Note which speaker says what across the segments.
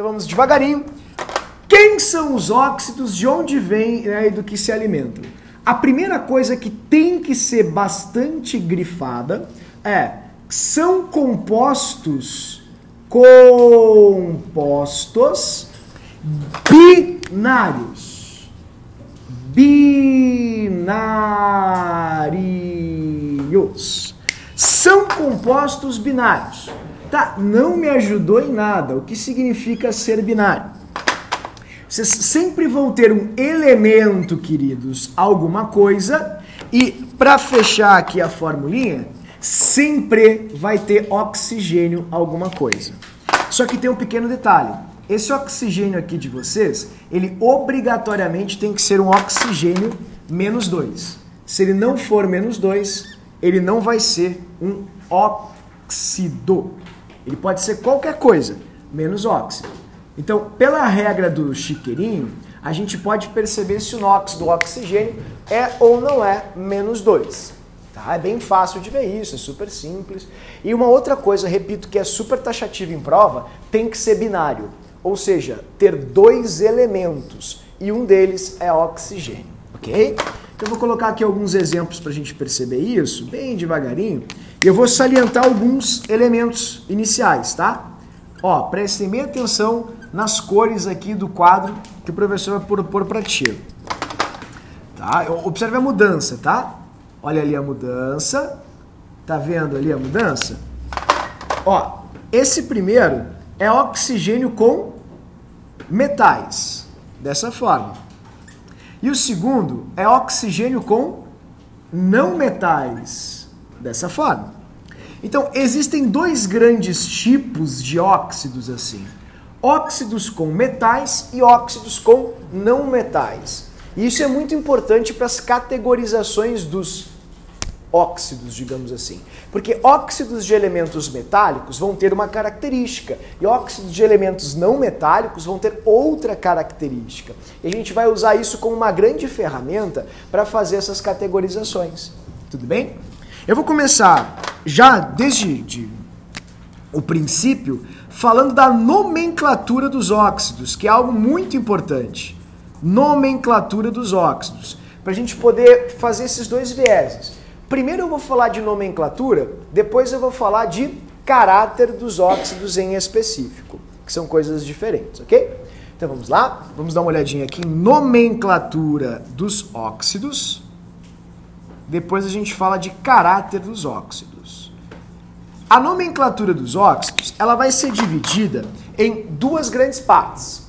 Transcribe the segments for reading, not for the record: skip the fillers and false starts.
Speaker 1: Então vamos devagarinho. Quem são os óxidos, de onde vêm, né, e do que se alimentam? A primeira coisa que tem que ser bastante grifada são compostos binários. Binários. São compostos binários. Tá, não me ajudou em nada. O que significa ser binário? Vocês sempre vão ter um elemento, queridos, alguma coisa, e para fechar aqui a formulinha, sempre vai ter oxigênio alguma coisa. Só que tem um pequeno detalhe. Esse oxigênio aqui de vocês, ele obrigatoriamente tem que ser um oxigênio -2. Se ele não for -2, ele não vai ser um óxido. Ele pode ser qualquer coisa, menos óxido. Então, pela regra do chiqueirinho, a gente pode perceber se o NOx do oxigênio é ou não é -2. Tá? É bem fácil de ver isso, é super simples. E uma outra coisa, repito, que é super taxativa em prova, tem que ser binário. Ou seja, ter 2 elementos e um deles é oxigênio, ok? Então eu vou colocar aqui alguns exemplos para a gente perceber isso, bem devagarinho. E eu vou salientar alguns elementos iniciais, tá? Ó, prestem bem atenção nas cores aqui do quadro que o professor vai propor para ti. Tá? Observe a mudança, tá? Olha ali a mudança. Tá vendo ali a mudança? Ó, esse primeiro é oxigênio com metais, dessa forma. E o segundo é oxigênio com não metais, dessa forma. Então, existem 2 grandes tipos de óxidos assim. Óxidos com metais e óxidos com não metais. E isso é muito importante para as categorizações dos óxidos, digamos assim. Porque óxidos de elementos metálicos vão ter uma característica e óxidos de elementos não metálicos vão ter outra característica. E a gente vai usar isso como uma grande ferramenta para fazer essas categorizações. Tudo bem? Eu vou começar já desde o princípio falando da nomenclatura dos óxidos, que é algo muito importante. Nomenclatura dos óxidos, para a gente poder fazer esses 2 vieses. Primeiro eu vou falar de nomenclatura, depois eu vou falar de caráter dos óxidos em específico, que são coisas diferentes, ok? Então vamos lá, vamos dar uma olhadinha aqui em nomenclatura dos óxidos. Depois a gente fala de caráter dos óxidos. A nomenclatura dos óxidos, ela vai ser dividida em 2 grandes partes.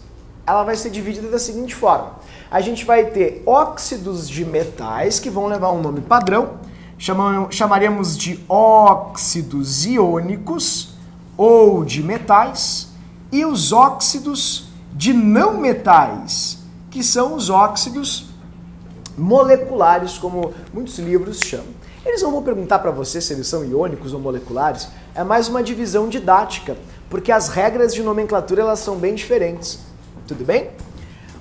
Speaker 1: Ela vai ser dividida da seguinte forma. A gente vai ter óxidos de metais, que vão levar um nome padrão. Chamaríamos de óxidos iônicos ou de metais. E os óxidos de não metais, que são os óxidos moleculares, como muitos livros chamam. Eles não vão perguntar para você se eles são iônicos ou moleculares, é mais uma divisão didática, porque as regras de nomenclatura elas são bem diferentes. Tudo bem?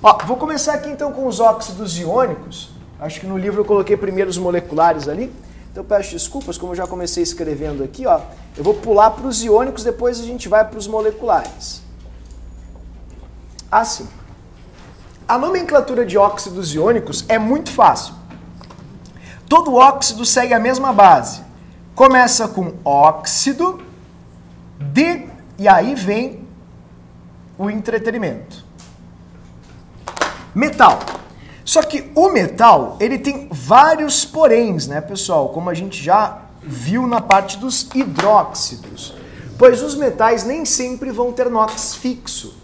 Speaker 1: Ó, vou começar aqui então com os óxidos iônicos. Acho que no livro eu coloquei primeiro os moleculares ali, então peço desculpas, como eu já comecei escrevendo aqui, ó, eu vou pular para os iônicos, depois a gente vai para os moleculares. Assim. A nomenclatura de óxidos iônicos é muito fácil. Todo óxido segue a mesma base. Começa com óxido de... e aí vem o entretenimento. Metal. Só que o metal, ele tem vários poréns, né, pessoal? Como a gente já viu na parte dos hidróxidos. Pois os metais nem sempre vão ter NOx fixo.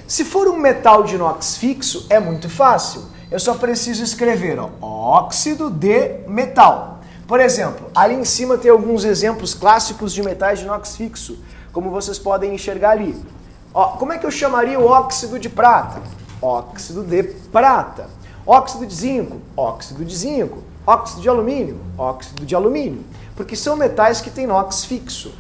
Speaker 1: Se for um metal de NOx fixo, é muito fácil. Eu só preciso escrever, ó, óxido de metal. Por exemplo, ali em cima tem alguns exemplos clássicos de metais de NOx fixo, como vocês podem enxergar ali. Ó, como é que eu chamaria o óxido de prata? Óxido de prata. Óxido de zinco? Óxido de zinco. Óxido de alumínio? Óxido de alumínio. Porque são metais que têm NOx fixo.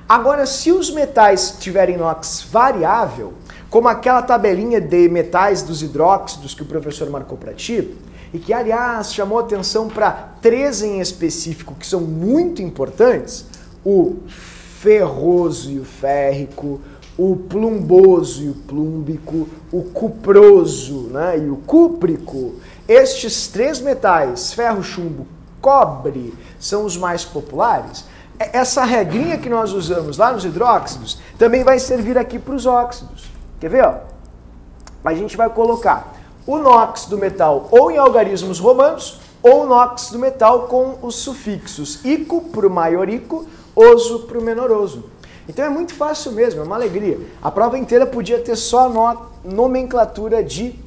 Speaker 1: Agora, se os metais tiverem NOx variável, como aquela tabelinha de metais dos hidróxidos que o professor marcou para ti, e que, aliás, chamou atenção para 3 em específico, que são muito importantes, o ferroso e o férrico, o plumboso e o plúmbico, o cuproso, né, e o cúprico. Estes três metais, ferro, chumbo, cobre, são os mais populares. Essa regrinha que nós usamos lá nos hidróxidos também vai servir aqui para os óxidos. Quer ver? Ó? A gente vai colocar o NOx do metal ou em algarismos romanos ou o NOx do metal com os sufixos ico para o maiorico, oso para o menoroso. Então é muito fácil mesmo, é uma alegria. A prova inteira podia ter só nomenclatura de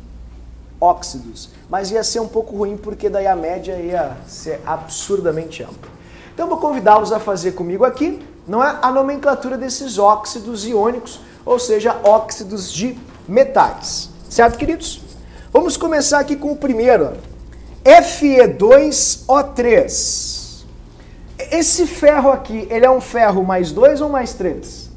Speaker 1: óxidos, mas ia ser um pouco ruim porque daí a média ia ser absurdamente ampla. Então vou convidá-los a fazer comigo aqui, não é, a nomenclatura desses óxidos iônicos, ou seja, óxidos de metais. Certo, queridos? Vamos começar aqui com o primeiro, Fe2O3. Esse ferro aqui, ele é um ferro mais 2 ou mais 3?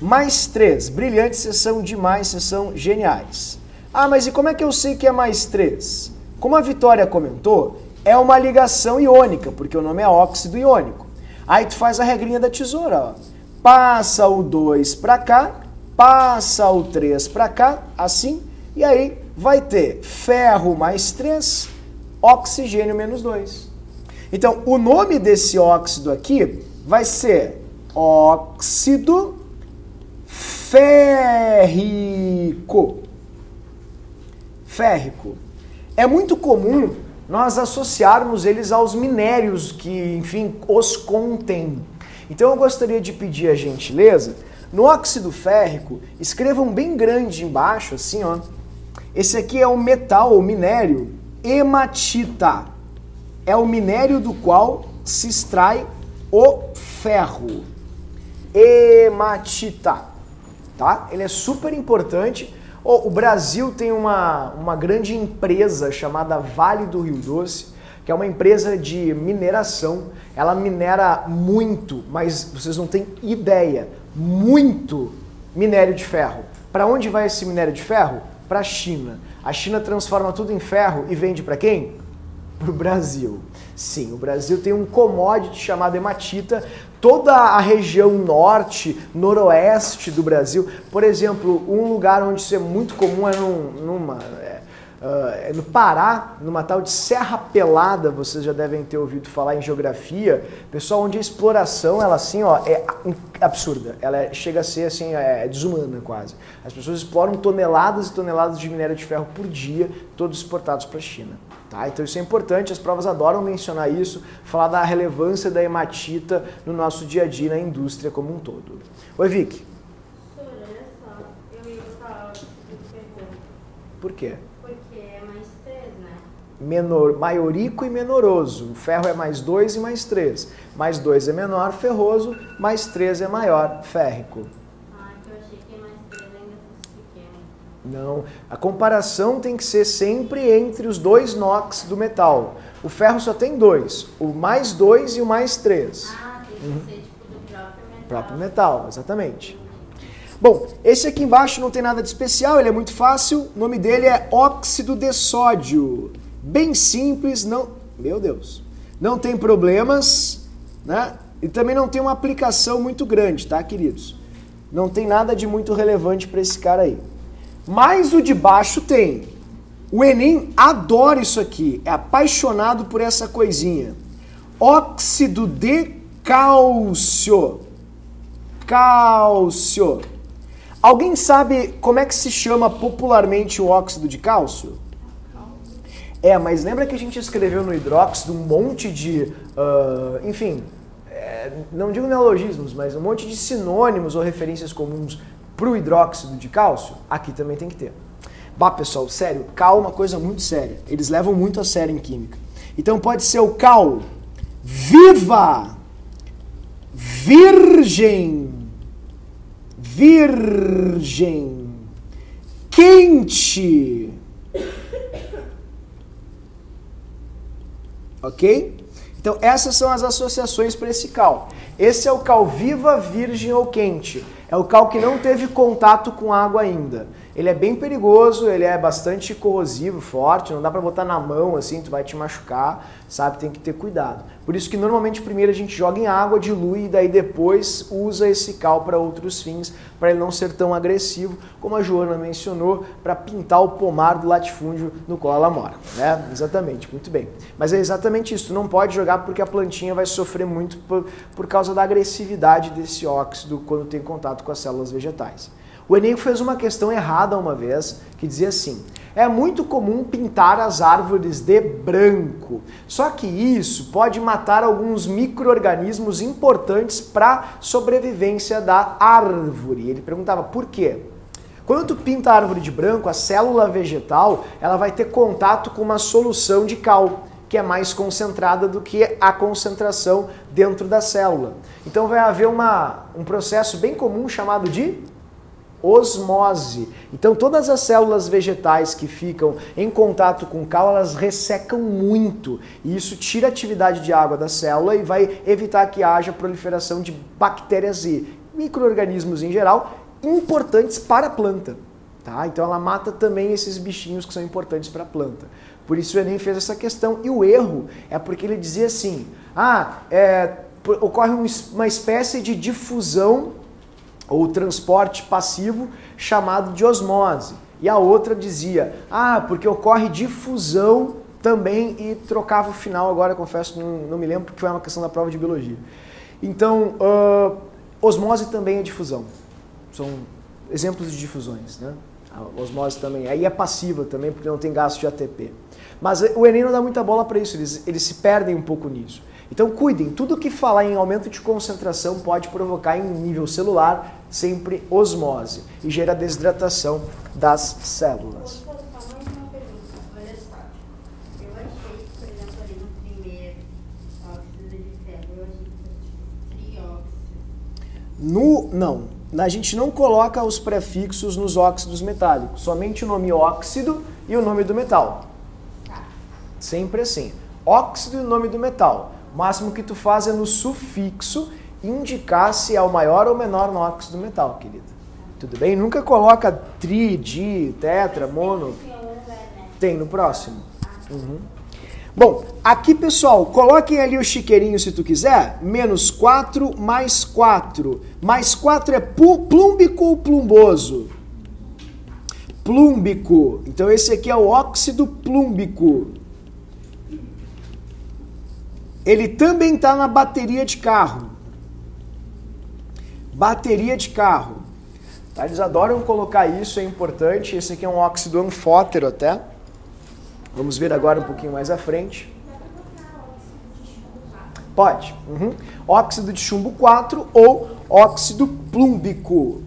Speaker 1: Mais 3. Brilhantes, vocês são demais, vocês são geniais. Ah, mas e como é que eu sei que é mais 3? Como a Vitória comentou, é uma ligação iônica, porque o nome é óxido iônico. Aí tu faz a regrinha da tesoura, ó. Passa o 2 para cá, passa o 3 para cá, assim, e aí vai ter ferro mais 3, oxigênio menos 2. Então, o nome desse óxido aqui vai ser óxido férrico. Férrico. É muito comum nós associarmos eles aos minérios que, enfim, os contêm. Então eu gostaria de pedir a gentileza, no óxido férrico, escrevam bem grande embaixo, assim, ó. Esse aqui é o metal, o minério, hematita. É o minério do qual se extrai o ferro. Hematita. Tá? Ele é super importante. O Brasil tem uma grande empresa chamada Vale do Rio Doce, que é uma empresa de mineração. Ela minera muito, mas vocês não têm ideia, muito minério de ferro. Para onde vai esse minério de ferro? Para a China. A China transforma tudo em ferro e vende para quem? Para o Brasil. Sim, o Brasil tem um commodity chamado hematita. Toda a região norte, noroeste do Brasil, por exemplo, um lugar onde isso é muito comum é no Pará, numa tal de Serra Pelada, vocês já devem ter ouvido falar em geografia, pessoal, onde a exploração, ela assim, ó, é absurda, ela chega a ser assim, desumana quase. As pessoas exploram toneladas e toneladas de minério de ferro por dia, todos exportados para a China. Tá? Então isso é importante, as provas adoram mencionar isso, falar da relevância da hematita no nosso dia a dia, na indústria como um todo. Oi, Vicky.
Speaker 2: Professor, olha só, eu ia botar óxido de ferro.
Speaker 1: Por quê?
Speaker 2: Porque é mais 3, né?
Speaker 1: Maiorico e menoroso. O ferro é mais 2 e mais 3. Mais 2 é menor, ferroso, mais 3 é maior, férrico.
Speaker 2: Ah, que eu achei que mais 3 ainda fosse pequeno.
Speaker 1: Não, a comparação tem que ser sempre entre os dois NOx do metal. O ferro só tem 2, o mais 2 e o mais 3.
Speaker 2: Ah, tem que ser tipo do próprio metal.
Speaker 1: Próprio metal, exatamente. Bom, esse aqui embaixo não tem nada de especial, ele é muito fácil, o nome dele é óxido de sódio. Bem simples, não, meu Deus, não tem problemas, né? E também não tem uma aplicação muito grande, tá, queridos? Não tem nada de muito relevante para esse cara aí. Mas o de baixo tem. O Enem adora isso aqui, é apaixonado por essa coisinha. Óxido de cálcio. Cálcio. Alguém sabe como é que se chama popularmente o óxido de cálcio? Mas lembra que a gente escreveu no hidróxido um monte de, não digo neologismos, mas um monte de sinônimos ou referências comuns para o hidróxido de cálcio? Aqui também tem que ter. Bah, pessoal, sério, cal é uma coisa muito séria. Eles levam muito a sério em química. Então pode ser o cal viva, virgem, virgem, quente. Ok? Então essas são as associações para esse cal. Esse é o cal viva, virgem ou quente. É o cal que não teve contato com água ainda. Ele é bem perigoso, ele é bastante corrosivo, forte, não dá pra botar na mão assim, tu vai te machucar, sabe? Tem que ter cuidado. Por isso que normalmente primeiro a gente joga em água, dilui e daí depois usa esse cal para outros fins, para ele não ser tão agressivo, como a Joana mencionou, para pintar o pomar do latifúndio no qual ela mora, né? Exatamente, muito bem. Mas é exatamente isso, tu não pode jogar porque a plantinha vai sofrer muito por causa da agressividade desse óxido quando tem contato com as células vegetais. O Enem fez uma questão errada uma vez, que dizia assim: é muito comum pintar as árvores de branco, só que isso pode matar alguns micro-organismos importantes para a sobrevivência da árvore. Ele perguntava por quê? Quando tu pinta a árvore de branco, a célula vegetal ela vai ter contato com uma solução de cal, que é mais concentrada do que a concentração dentro da célula. Então vai haver um processo bem comum chamado de osmose. Então todas as células vegetais que ficam em contato com cal, elas ressecam muito. E isso tira a atividade de água da célula e vai evitar que haja proliferação de bactérias e micro-organismos em geral importantes para a planta. Tá? Então ela mata também esses bichinhos que são importantes para a planta. Por isso o Enem fez essa questão. E o erro é porque ele dizia assim, ocorre uma espécie de difusão ou transporte passivo chamado de osmose. E a outra dizia, porque ocorre difusão também, e trocava o final agora, confesso que não me lembro, porque foi uma questão da prova de biologia. Então, osmose também é difusão. São exemplos de difusões, né? A osmose também. Aí é passiva também, porque não tem gasto de ATP. Mas o Enem não dá muita bola para isso, eles se perdem um pouco nisso. Então cuidem, tudo que falar em aumento de concentração pode provocar em nível celular sempre osmose e gera desidratação das células.
Speaker 2: Olha só, eu achei, por exemplo, ali no primeiro óxido de ferro, eu achei que fosse trióxido.
Speaker 1: Não, a gente não coloca os prefixos nos óxidos metálicos, somente o nome óxido e o nome do metal.
Speaker 2: Tá.
Speaker 1: Sempre assim, óxido e o nome do metal. O máximo que tu faz é no sufixo indicar se é o maior ou menor no óxido do metal, querida. Tudo bem? Nunca coloca tri, di, tetra, mono. Tem no próximo. Uhum. Bom, aqui pessoal, coloquem ali o chiqueirinho se tu quiser. Menos 4 mais 4. Mais 4 é plúmbico ou plumboso? Plúmbico. Então esse aqui é o óxido plúmbico. Ele também está na bateria de carro. Bateria de carro. Tá? Eles adoram colocar isso, é importante. Esse aqui é um óxido anfótero até. Vamos ver agora um pouquinho mais à frente. Pode. Uhum. Óxido de chumbo 4 ou óxido plúmbico.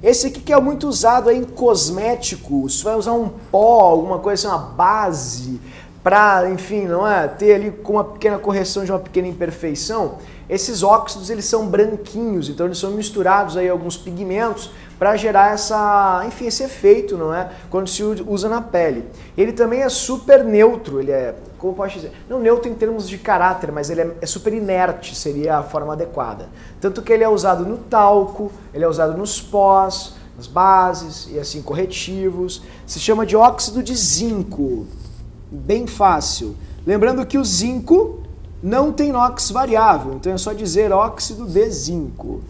Speaker 1: Esse aqui que é muito usado aí em cosméticos. Você vai usar um pó, alguma coisa assim, uma base, para, enfim, não é, ter ali com uma pequena correção de uma pequena imperfeição. Esses óxidos, eles são branquinhos, então eles são misturados aí alguns pigmentos para gerar esse efeito, não é? Quando se usa na pele. Ele também é super neutro, ele é, como posso dizer, não neutro em termos de caráter, mas ele é super inerte, seria a forma adequada. Tanto que ele é usado no talco, ele é usado nos pós, nas bases e assim corretivos. Se chama de óxido de zinco. Bem fácil. Lembrando que o zinco não tem NOx variável, então é só dizer óxido de zinco.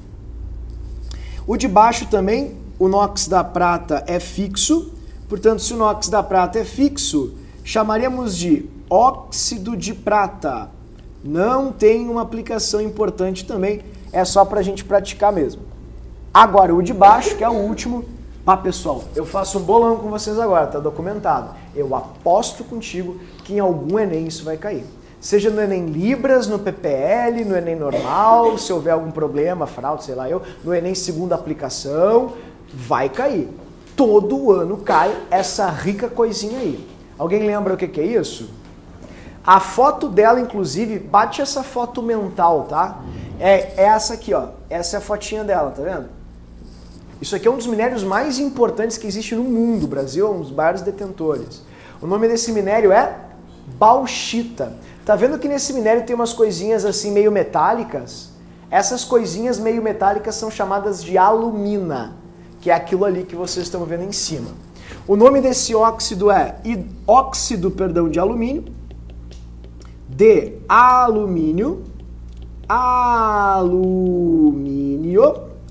Speaker 1: O de baixo também, o NOx da prata é fixo, portanto, se o NOx da prata é fixo, chamaríamos de óxido de prata. Não tem uma aplicação importante também, é só para a gente praticar mesmo. Agora, o de baixo, que é o último. Pessoal, eu faço um bolão com vocês agora, tá documentado. Eu aposto contigo que em algum Enem isso vai cair. Seja no Enem Libras, no PPL, no Enem normal, se houver algum problema, fraude, sei lá no Enem segunda aplicação, vai cair. Todo ano cai essa rica coisinha aí. Alguém lembra o que é isso? A foto dela, inclusive, bate essa foto mental, tá? É essa aqui, ó. Essa é a fotinha dela, tá vendo? Isso aqui é um dos minérios mais importantes que existe no mundo. O Brasil é um dos maiores detentores. O nome desse minério é bauxita. Tá vendo que nesse minério tem umas coisinhas assim meio metálicas? Essas coisinhas meio metálicas são chamadas de alumina, que é aquilo ali que vocês estão vendo em cima. O nome desse óxido é óxido de alumínio, de alumínio,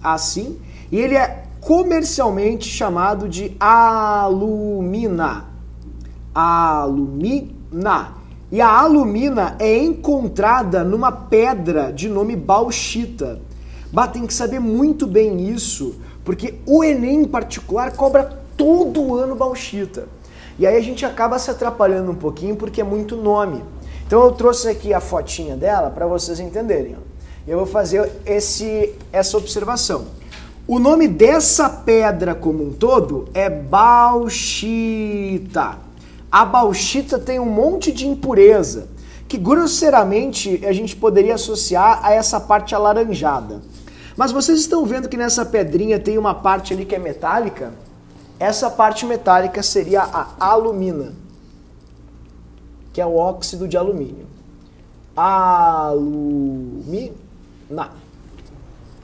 Speaker 1: assim, e ele é comercialmente chamado de alumina. E a alumina é encontrada numa pedra de nome bauxita. Tem que saber muito bem isso, porque o Enem em particular cobra todo ano bauxita. E aí a gente acaba se atrapalhando um pouquinho porque é muito nome. Então eu trouxe aqui a fotinha dela para vocês entenderem. Eu vou fazer essa observação. O nome dessa pedra como um todo é bauxita. A bauxita tem um monte de impureza, que grosseiramente a gente poderia associar a essa parte alaranjada. Mas vocês estão vendo que nessa pedrinha tem uma parte ali que é metálica? Essa parte metálica seria a alumina, que é o óxido de alumínio. Alumina.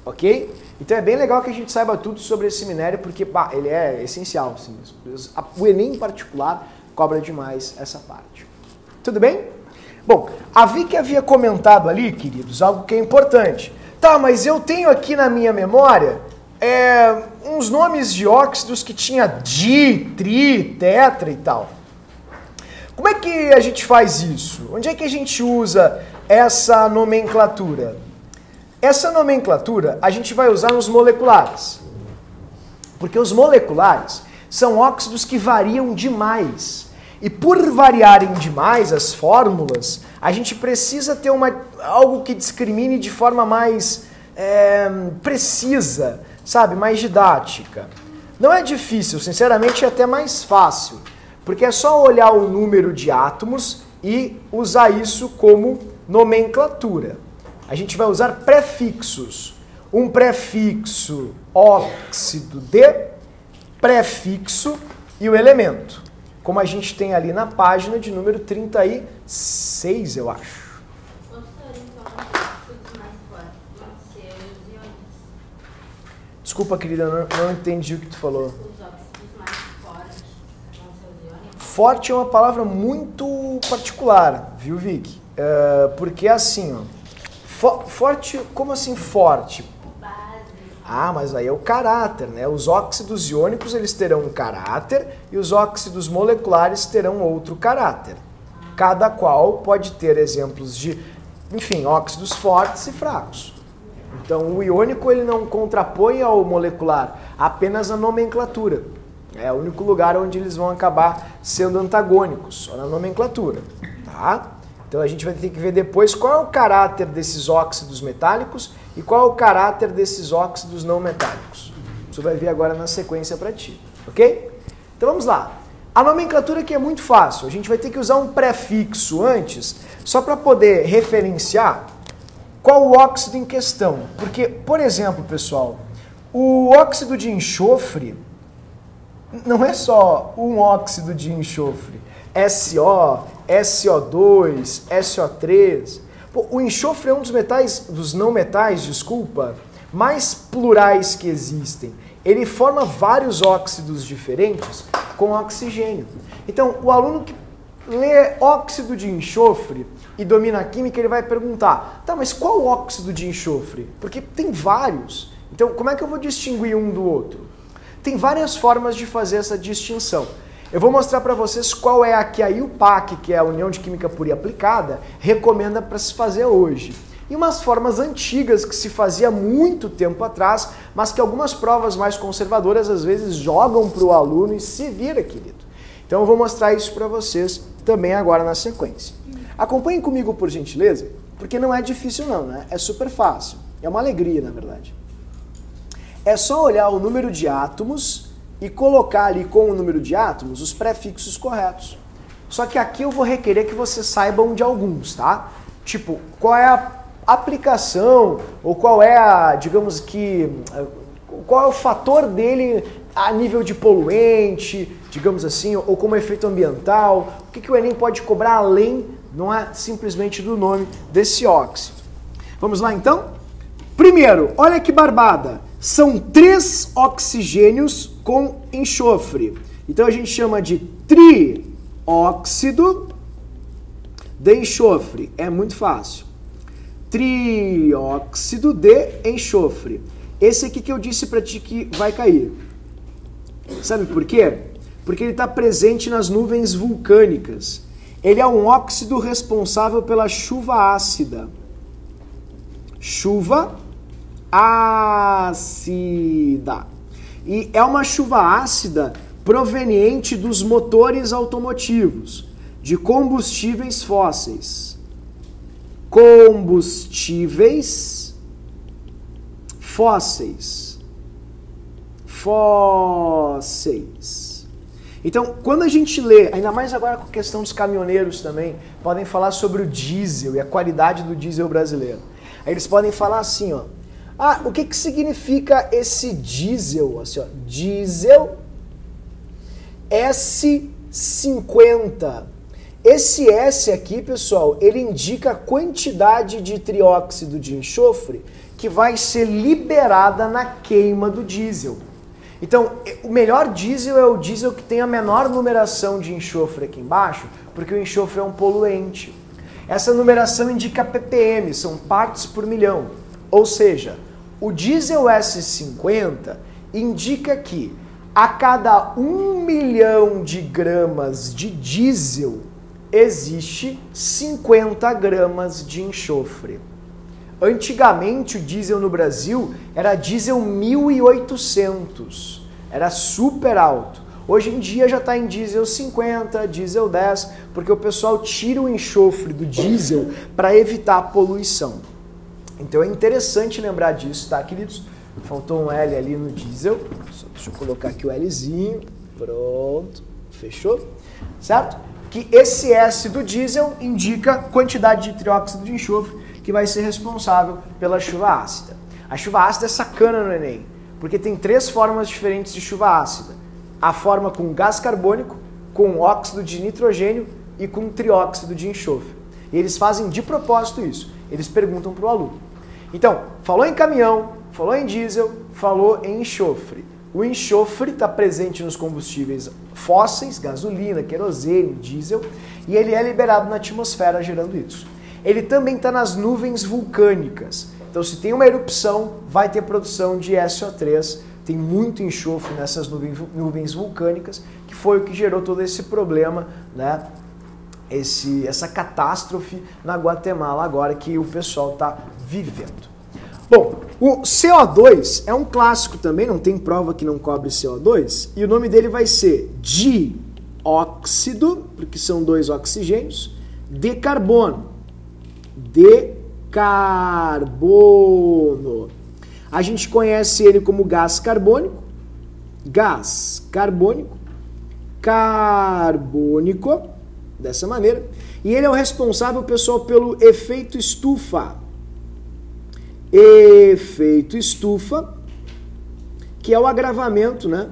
Speaker 1: Ok? Então é bem legal que a gente saiba tudo sobre esse minério, porque ele é essencial. Assim, o Enem em particular cobra demais essa parte. Tudo bem? Bom, a Vicky havia comentado ali, queridos, algo que é importante. Tá, mas eu tenho aqui na minha memória uns nomes de óxidos que tinha di, tri, tetra e tal. Como é que a gente faz isso? Onde é que a gente usa essa nomenclatura? Essa nomenclatura a gente vai usar nos moleculares. Porque os moleculares são óxidos que variam demais. E por variarem demais as fórmulas, a gente precisa ter algo que discrimine de forma mais precisa, sabe? Mais didática. Não é difícil, sinceramente é até mais fácil. Porque é só olhar o número de átomos e usar isso como nomenclatura. A gente vai usar prefixos. Um prefixo óxido de, prefixo e o elemento. Como a gente tem ali na página de número 36, eu acho. Desculpa, querida, não entendi o que tu falou.
Speaker 2: Os óxidos mais fortes vão ser os íons?
Speaker 1: Forte é uma palavra muito particular, viu, Vicky? Porque assim, ó, forte, como assim forte? Mas aí é o caráter, né? Os óxidos iônicos, eles terão um caráter e os óxidos moleculares terão outro caráter. Cada qual pode ter exemplos de, enfim, óxidos fortes e fracos. Então, o iônico, ele não contrapõe ao molecular, apenas a nomenclatura. É o único lugar onde eles vão acabar sendo antagônicos, só na nomenclatura, tá? Então, a gente vai ter que ver depois qual é o caráter desses óxidos metálicos e qual é o caráter desses óxidos não metálicos. Você vai ver agora na sequência para ti, ok? Então vamos lá. A nomenclatura aqui é muito fácil. A gente vai ter que usar um prefixo antes, só para poder referenciar qual o óxido em questão. Porque, por exemplo, pessoal, o óxido de enxofre não é só um óxido de enxofre. SO, SO2, SO3... O enxofre é um dos não metais, mais plurais que existem. Ele forma vários óxidos diferentes com oxigênio. Então, o aluno que lê óxido de enxofre e domina a química, ele vai perguntar, tá, mas qual óxido de enxofre? Porque tem vários. Então, como é que eu vou distinguir um do outro? Tem várias formas de fazer essa distinção. Eu vou mostrar para vocês qual é a que a IUPAC, que é a União de Química Pura e Aplicada, recomenda para se fazer hoje. E umas formas antigas que se fazia muito tempo atrás, mas que algumas provas mais conservadoras às vezes jogam para o aluno e se vira, querido. Então eu vou mostrar isso para vocês também agora na sequência. Acompanhem comigo, por gentileza, porque não é difícil não, né? É super fácil. É uma alegria, na verdade. É só olhar o número de átomos e colocar ali com o número de átomos os prefixos corretos. Só que aqui eu vou requerer que vocês saibam de alguns, tá? Tipo, qual é a aplicação, ou qual é a, digamos que, qual é o fator dele a nível de poluente, digamos assim, ou como efeito ambiental, o que o Enem pode cobrar além, não é simplesmente do nome desse óxido. Vamos lá então? Primeiro, olha que barbada. São 3 oxigênios com enxofre. Então a gente chama de trióxido de enxofre. É muito fácil. Trióxido de enxofre. Esse aqui que eu disse pra ti que vai cair. Sabe por quê? Porque ele está presente nas nuvens vulcânicas. Ele é um óxido responsável pela chuva ácida. Chuva ácida. E é uma chuva ácida proveniente dos motores automotivos, de combustíveis fósseis. Combustíveis fósseis. Fósseis. Então, quando a gente lê, ainda mais agora com a questão dos caminhoneiros também, podem falar sobre o diesel e a qualidade do diesel brasileiro. Aí eles podem falar assim, ó. Ah, o que significa esse diesel? Assim, ó, diesel S50. Esse S aqui, pessoal, ele indica a quantidade de trióxido de enxofre que vai ser liberada na queima do diesel. Então, o melhor diesel é o diesel que tem a menor numeração de enxofre aqui embaixo, porque o enxofre é um poluente. Essa numeração indica ppm, são partes por milhão. Ou seja, o diesel S50 indica que a cada 1 milhão de gramas de diesel existe 50 gramas de enxofre. Antigamente o diesel no Brasil era diesel 1800, era super alto. Hoje em dia já está em diesel 50, diesel 10, porque o pessoal tira o enxofre do diesel para evitar a poluição. Então é interessante lembrar disso, tá, queridos? Faltou um L ali no diesel, deixa eu colocar aqui o Lzinho, pronto, fechou? Certo? Que esse S do diesel indica quantidade de trióxido de enxofre que vai ser responsável pela chuva ácida. A chuva ácida é sacana no Enem, porque tem 3 formas diferentes de chuva ácida. A forma com gás carbônico, com óxido de nitrogênio e com trióxido de enxofre. E eles fazem de propósito isso. Eles perguntam para o aluno. Então, falou em caminhão, falou em diesel, falou em enxofre. O enxofre está presente nos combustíveis fósseis, gasolina, querosene, diesel, e ele é liberado na atmosfera gerando isso. Ele também está nas nuvens vulcânicas. Então, se tem uma erupção, vai ter produção de SO3. Tem muito enxofre nessas nuvens vulcânicas, que foi o que gerou todo esse problema, né? Essa catástrofe na Guatemala agora que o pessoal está vivendo. Bom, o CO2 é um clássico também, não tem prova que não cobre CO2, e o nome dele vai ser dióxido, porque são 2 oxigênios, de carbono. De carbono. A gente conhece ele como gás carbônico, dessa maneira, e ele é o responsável, pessoal, pelo efeito estufa. Efeito estufa, que é o agravamento, né,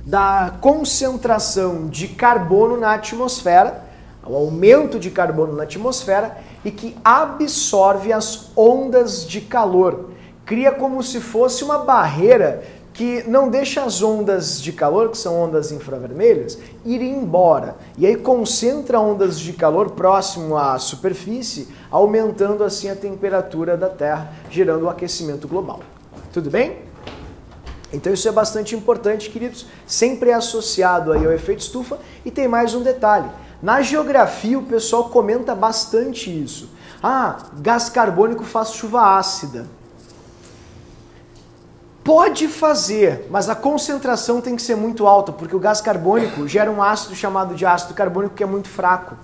Speaker 1: da concentração de carbono na atmosfera, o aumento de carbono na atmosfera, e que absorve as ondas de calor. Cria como se fosse uma barreira que não deixa as ondas de calor, que são ondas infravermelhas, irem embora. E aí concentra ondas de calor próximo à superfície, aumentando assim a temperatura da Terra, gerando o aquecimento global. Tudo bem? Então isso é bastante importante, queridos. Sempre é associado aí ao efeito estufa. E tem mais um detalhe. Na geografia o pessoal comenta bastante isso. Ah, gás carbônico faz chuva ácida. Pode fazer, mas a concentração tem que ser muito alta, porque o gás carbônico gera um ácido chamado de ácido carbônico que é muito fraco.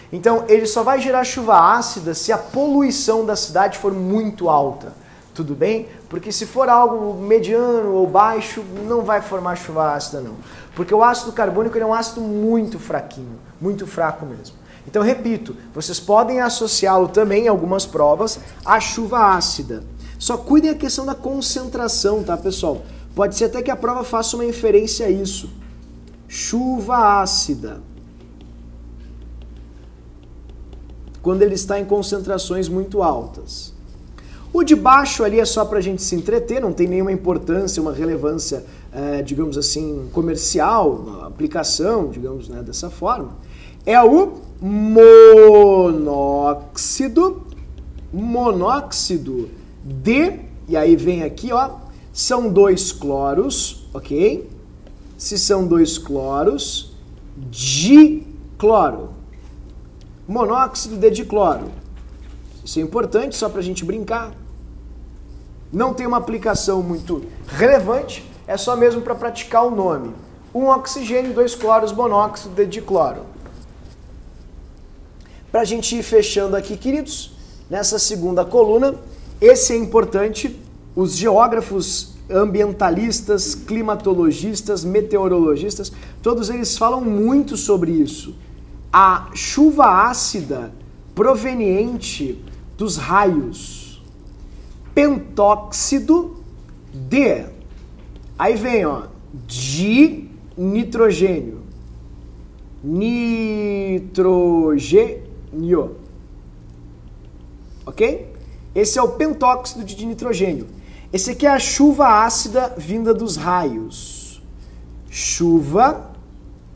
Speaker 1: Então ele só vai gerar chuva ácida se a poluição da cidade for muito alta. Tudo bem? Porque se for algo mediano ou baixo, não vai formar chuva ácida não. Porque o ácido carbônico ele é um ácido muito fraquinho, muito fraco mesmo. Então, repito, vocês podem associá-lo também em algumas provas à chuva ácida. Só cuidem a questão da concentração, tá, pessoal? Pode ser até que a prova faça uma inferência a isso. Chuva ácida. Quando ele está em concentrações muito altas. O de baixo ali é só para a gente se entreter, não tem nenhuma importância, uma relevância, digamos assim, comercial, uma aplicação, digamos, né, dessa forma. É o monóxido de, e aí vem aqui, ó, são 2 cloros, ok? Se são 2 cloros, dicloro. Monóxido de dicloro. Isso é importante, só para a gente brincar. Não tem uma aplicação muito relevante, é só mesmo para praticar o nome. 1 oxigênio, 2 cloros, monóxido de dicloro. Para a gente ir fechando aqui, queridos, nessa segunda coluna, esse é importante, os geógrafos ambientalistas, climatologistas, meteorologistas, todos eles falam muito sobre isso. A chuva ácida proveniente dos raios. Pentóxido de. Aí vem, ó, de nitrogênio. Nitrogênio. Ok? Esse é o pentóxido de nitrogênio. Esse aqui é a chuva ácida vinda dos raios. Chuva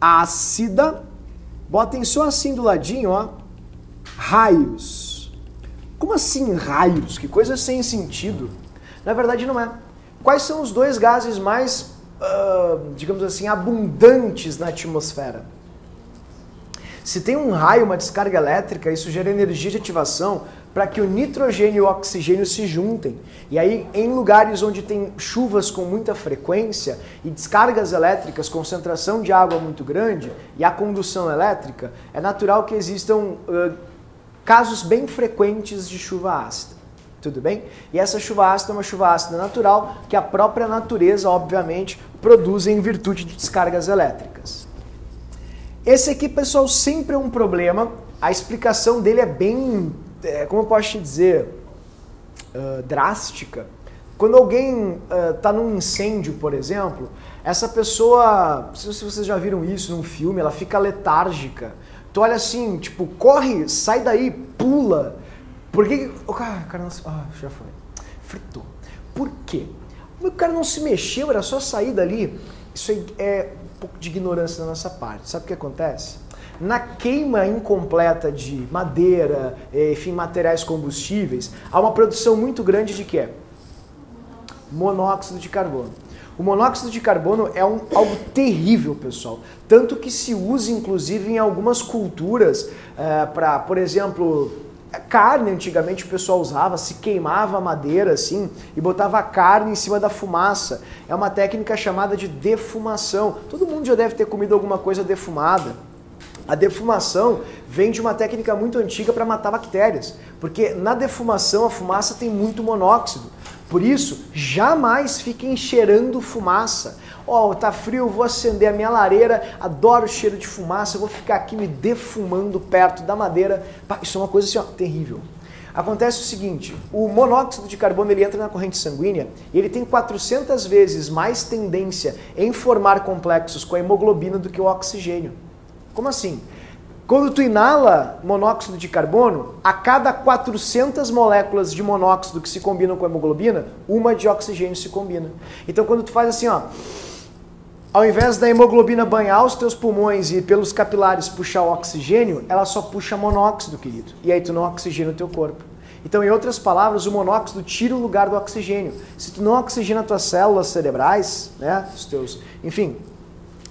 Speaker 1: ácida. Botem só assim do ladinho, ó. Raios. Como assim raios? Que coisa sem sentido. Na verdade não é. Quais são os 2 gases mais, digamos assim, abundantes na atmosfera? Se tem um raio, uma descarga elétrica, isso gera energia de ativação para que o nitrogênio e o oxigênio se juntem. E aí, em lugares onde tem chuvas com muita frequência e descargas elétricas, concentração de água muito grande e a condução elétrica, é natural que existam casos bem frequentes de chuva ácida. Tudo bem? E essa chuva ácida é uma chuva ácida natural que a própria natureza, obviamente, produz em virtude de descargas elétricas. Esse aqui, pessoal, sempre é um problema. A explicação dele é bem, como eu posso te dizer, drástica. Quando alguém está num incêndio, por exemplo, essa pessoa, não sei se vocês já viram isso num filme, ela fica letárgica. Tu olha assim, tipo, corre, sai daí, pula. Por que... O cara não se... já foi. Fritou. Por quê? O cara não se mexeu, era só sair dali. Isso aí é um pouco de ignorância da nossa parte. Sabe o que acontece? Na queima incompleta de madeira, enfim, materiais combustíveis, há uma produção muito grande de quê? Monóxido de carbono. O monóxido de carbono é algo terrível, pessoal. Tanto que se usa, inclusive, em algumas culturas, para, por exemplo, carne, antigamente o pessoal usava, se queimava a madeira assim e botava a carne em cima da fumaça. É uma técnica chamada de defumação. Todo mundo já deve ter comido alguma coisa defumada. A defumação vem de uma técnica muito antiga para matar bactérias, porque na defumação a fumaça tem muito monóxido. Por isso, jamais fiquem cheirando fumaça. Ó, tá frio, eu vou acender a minha lareira, adoro o cheiro de fumaça, eu vou ficar aqui me defumando perto da madeira. Isso é uma coisa assim, ó, terrível. Acontece o seguinte, o monóxido de carbono ele entra na corrente sanguínea e ele tem 400 vezes mais tendência em formar complexos com a hemoglobina do que o oxigênio. Como assim? Quando tu inala monóxido de carbono, a cada 400 moléculas de monóxido que se combinam com a hemoglobina, uma de oxigênio se combina. Então quando tu faz assim, ó, ao invés da hemoglobina banhar os teus pulmões e pelos capilares puxar o oxigênio, ela só puxa monóxido, querido. E aí tu não oxigena o teu corpo. Então, em outras palavras, o monóxido tira o lugar do oxigênio. Se tu não oxigena as tuas células cerebrais, né, os teus, enfim,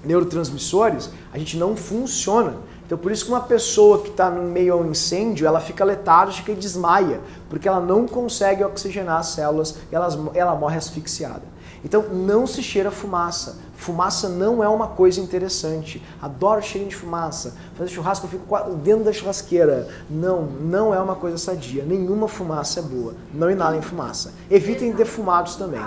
Speaker 1: neurotransmissores, a gente não funciona. Então, por isso que uma pessoa que está no meio ao incêndio, ela fica letárgica e desmaia, porque ela não consegue oxigenar as células e ela morre asfixiada. Então, não se cheira fumaça. Fumaça não é uma coisa interessante. Adoro cheirinho de fumaça. Fazer churrasco, eu fico dentro da churrasqueira. Não é uma coisa sadia. Nenhuma fumaça é boa. Não inalem fumaça. Evitem defumados também.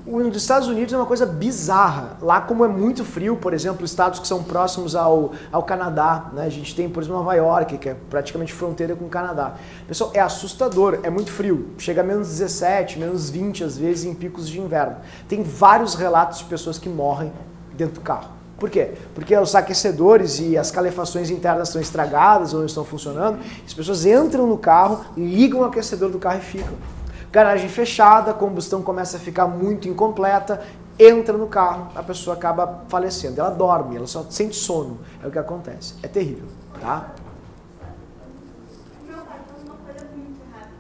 Speaker 1: Nos Estados Unidos é uma coisa bizarra. Lá, como é muito frio, por exemplo, estados que são próximos ao Canadá, né? A gente tem, por exemplo, Nova York, que é praticamente fronteira com o Canadá. Pessoal, é assustador, é muito frio. Chega a menos 17, menos 20 às vezes em picos de inverno. Tem vários relatos de pessoas que morrem dentro do carro. Por quê? Porque os aquecedores e as calefações internas estão estragadas ou não estão funcionando, as pessoas entram no carro, ligam o aquecedor do carro e ficam. Garagem fechada, a combustão começa a ficar muito incompleta, entra no carro, a pessoa acaba falecendo. Ela dorme, ela só sente sono, é o que acontece. É terrível, tá?
Speaker 2: Meu pai faz uma coisa muito errada.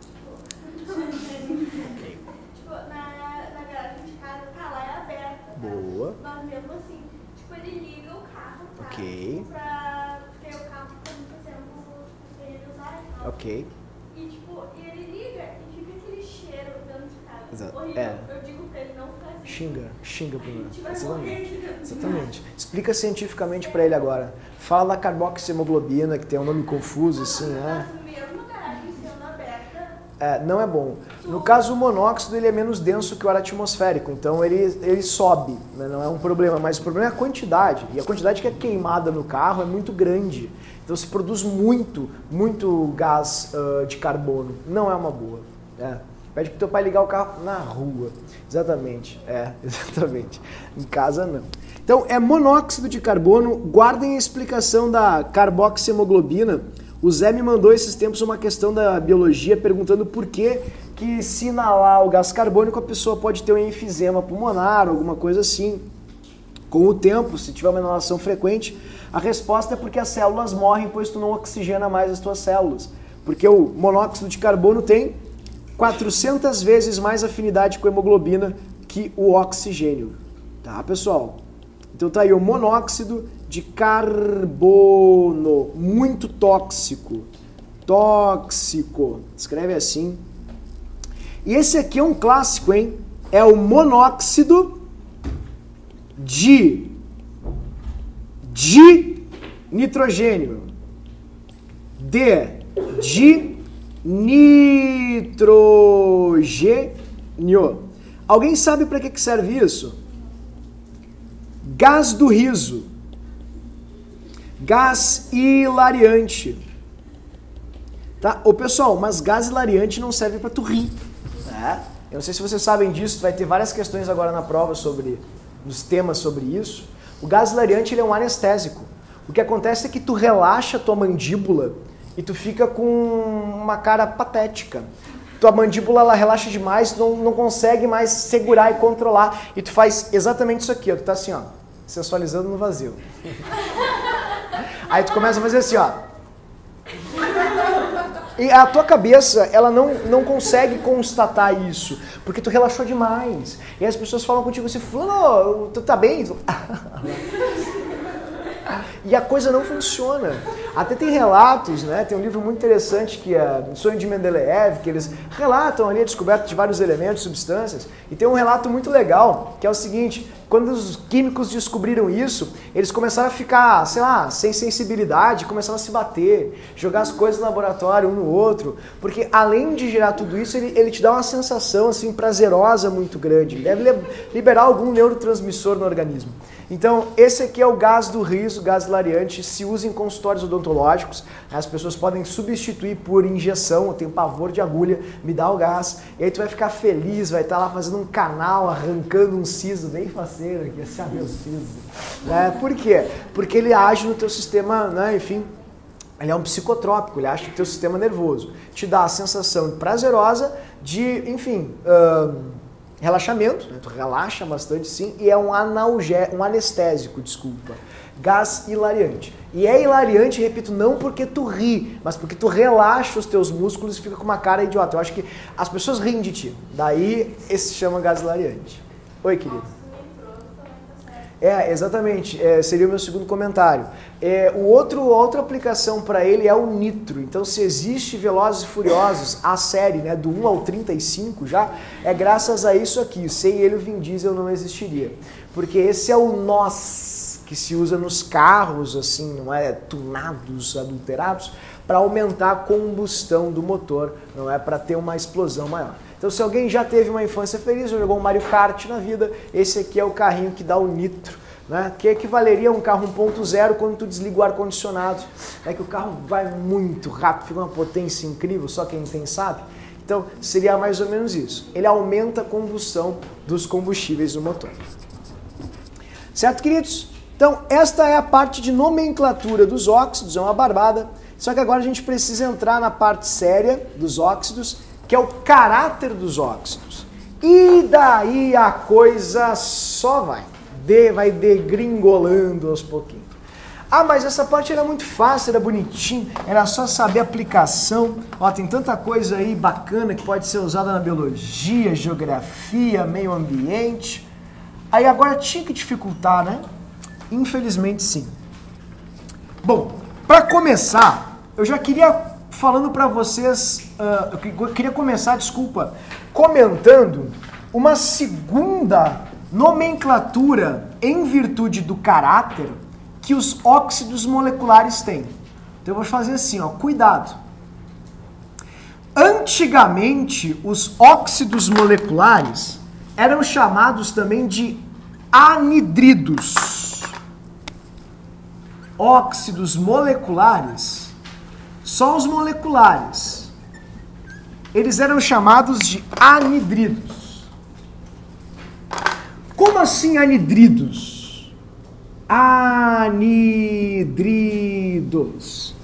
Speaker 2: Tipo, na garagem de casa, tá lá, é aberta. Tá?
Speaker 1: Boa.
Speaker 2: Mas mesmo assim, tipo, ele liga o carro, tá?
Speaker 1: Ok.
Speaker 2: Porque o carro fica muito tempo sem ele usar e tal.
Speaker 1: Ok.
Speaker 2: E tipo, ele liga e fica aquele cheiro dentro de casa.
Speaker 1: Exato.
Speaker 2: Horrível.
Speaker 1: É.
Speaker 2: Eu digo pra ele não fazer isso.
Speaker 1: Xinga primeiro.
Speaker 2: A gente vai morrer aqui dentro.
Speaker 1: Exatamente. Explica cientificamente pra ele agora. Fala da carboxihemoglobina, que tem um nome confuso, assim, né?
Speaker 2: Mas mesmo a garagem sendo aberta,
Speaker 1: Não é bom. No caso, o monóxido ele é menos denso que o ar atmosférico, então ele sobe, né? Não é um problema, mas o problema é a quantidade. E a quantidade que é queimada no carro é muito grande. Então se produz muito gás de carbono. Não é uma boa. Pede pro teu pai ligar o carro na rua. Exatamente. Exatamente. Em casa não. Então é monóxido de carbono. Guardem a explicação da carboxihemoglobina. O Zé me mandou esses tempos uma questão da biologia perguntando por que se inalar o gás carbônico a pessoa pode ter um enfisema pulmonar, alguma coisa assim. Com o tempo, se tiver uma inalação frequente, a resposta é porque as células morrem, pois tu não oxigena mais as tuas células. Porque o monóxido de carbono tem 400 vezes mais afinidade com a hemoglobina que o oxigênio. Tá, pessoal? Então tá aí o monóxido de carbono, muito tóxico. Tóxico. Escreve assim. E esse aqui é um clássico, hein? É o monóxido de nitrogênio. De nitrogênio. Alguém sabe para que serve isso? Gás do riso. Gás hilariante. Tá? Ô pessoal, mas gás hilariante não serve para tu rir. Né? Eu não sei se vocês sabem disso, vai ter várias questões agora na prova sobre os temas sobre isso. O gás hilariante ele é um anestésico. O que acontece é que tu relaxa a tua mandíbula e tu fica com uma cara patética. Tua mandíbula ela relaxa demais, não consegue mais segurar e controlar. E tu faz exatamente isso aqui, ó. Tu tá assim, ó, sensualizando no vazio. Aí tu começa a fazer assim, ó. E a tua cabeça, ela não consegue constatar isso, porque tu relaxou demais. E as pessoas falam contigo assim, fulano, tu tá bem? E a coisa não funciona. Até tem relatos, né? Tem um livro muito interessante que é O Sonho de Mendeleev, que eles relatam ali a descoberta de vários elementos, substâncias. E tem um relato muito legal, que é o seguinte, quando os químicos descobriram isso, eles começaram a ficar, sei lá, sem sensibilidade, começaram a se bater, jogar as coisas no laboratório um no outro, porque além de gerar tudo isso, ele te dá uma sensação assim prazerosa muito grande, deve liberar algum neurotransmissor no organismo. Então, esse aqui é o gás do riso, gás hilariante, se usa em consultórios odontológicos, as pessoas podem substituir por injeção, eu tenho pavor de agulha, me dá o gás, e aí tu vai ficar feliz, vai estar lá fazendo um canal, arrancando um siso bem faceiro aqui, esse é meu siso. Por quê? Porque ele age no teu sistema, né, enfim, ele é um psicotrópico, ele age no teu sistema nervoso, te dá a sensação prazerosa de, enfim, relaxamento, né? Tu relaxa bastante sim, e é um anestésico, desculpa. Gás hilariante. E é hilariante, repito, não porque tu ri, mas porque tu relaxa os teus músculos e fica com uma cara idiota. Eu acho que as pessoas riem de ti. Daí, esse se chama gás hilariante. Oi, querido. Exatamente. Seria o meu segundo comentário. Outra aplicação para ele é o nitro. Então, se existe Velozes e Furiosos, a série, né, do 1 ao 35 já, é graças a isso aqui. Sem ele, o Vin Diesel não existiria. Porque esse é o NOS que se usa nos carros, assim, não é, tunados, adulterados, para aumentar a combustão do motor, não é para ter uma explosão maior. Então, se alguém já teve uma infância feliz, já jogou um Mario Kart na vida, esse aqui é o carrinho que dá o nitro, né? Que equivaleria a um carro 1.0 quando tu desliga o ar-condicionado. É que o carro vai muito rápido, fica uma potência incrível, só quem tem sabe. Então, seria mais ou menos isso. Ele aumenta a combustão dos combustíveis do motor. Certo, queridos? Então, esta é a parte de nomenclatura dos óxidos, é uma barbada. Só que agora a gente precisa entrar na parte séria dos óxidos, que é o caráter dos óxidos. E daí a coisa só vai degringolando aos pouquinhos. Ah, mas essa parte era muito fácil, era bonitinho, era só saber a aplicação. Ó, tem tanta coisa aí bacana que pode ser usada na biologia, geografia, meio ambiente. Aí agora tinha que dificultar, né? Infelizmente sim. Bom, para começar, eu já queria falando para vocês, eu queria começar, comentando uma segunda nomenclatura em virtude do caráter que os óxidos moleculares têm. Então eu vou fazer assim, ó, cuidado. Antigamente, os óxidos moleculares eram chamados também de anidridos. Óxidos moleculares, só os moleculares, eles eram chamados de anidridos. Como assim anidridos? Anidridos.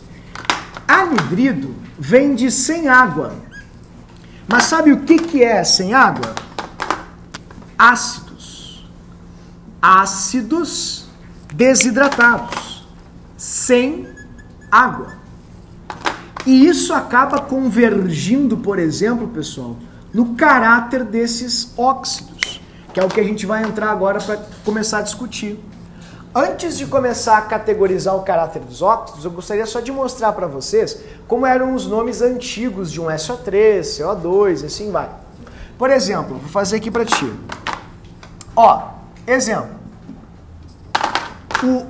Speaker 1: Anidrido vem de sem água. Mas sabe o que é sem água? Ácidos. Ácidos desidratados. Sem água. E isso acaba convergindo, por exemplo, pessoal, no caráter desses óxidos, que é o que a gente vai entrar agora para começar a discutir. Antes de começar a categorizar o caráter dos óxidos, eu gostaria só de mostrar para vocês como eram os nomes antigos de um SO3, CO2 e assim vai. Por exemplo, vou fazer aqui para ti. Ó, exemplo. O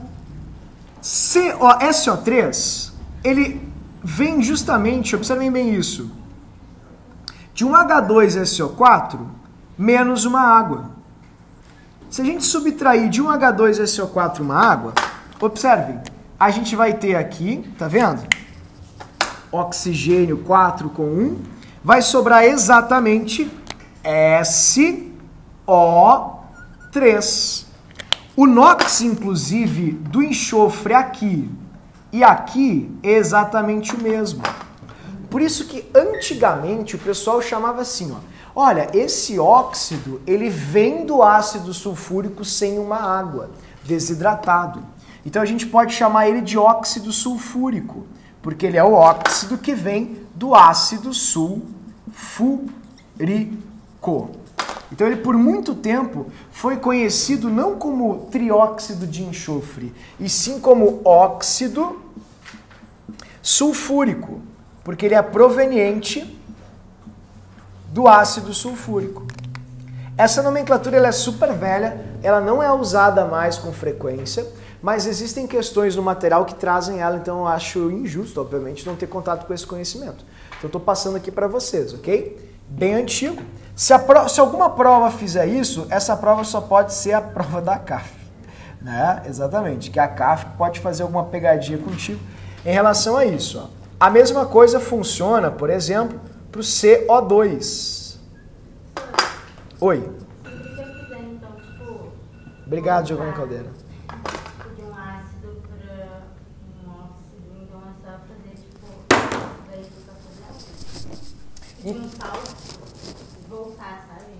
Speaker 1: SO3, ele vem justamente, observem bem isso, de um H2SO4 menos uma água. Se a gente subtrair de um H2SO4 uma água, observem, a gente vai ter aqui, tá vendo? Oxigênio 4 com 1, vai sobrar exatamente SO3. O NOx, inclusive, do enxofre aqui e aqui é exatamente o mesmo. Por isso que antigamente o pessoal chamava assim, ó, olha, esse óxido, ele vem do ácido sulfúrico sem uma água, desidratado. Então a gente pode chamar ele de óxido sulfúrico, porque ele é o óxido que vem do ácido sulfúrico. Então ele por muito tempo foi conhecido não como trióxido de enxofre, e sim como óxido sulfúrico, porque ele é proveniente do ácido sulfúrico. Essa nomenclatura ela é super velha, ela não é usada mais com frequência, mas existem questões no material que trazem ela, então eu acho injusto, obviamente, não ter contato com esse conhecimento. Então eu estou passando aqui para vocês, ok? Bem antigo. Se alguma prova fizer isso, essa prova só pode ser a prova da CAF. Né? Exatamente, que a CAF pode fazer alguma pegadinha contigo em relação a isso. Ó. A mesma coisa funciona, por exemplo, para o CO2. Oi. Obrigado, Giovanni Caldeira.
Speaker 2: De um ácido para um óxido, então é só fazer daí de um sal voltar, sabe?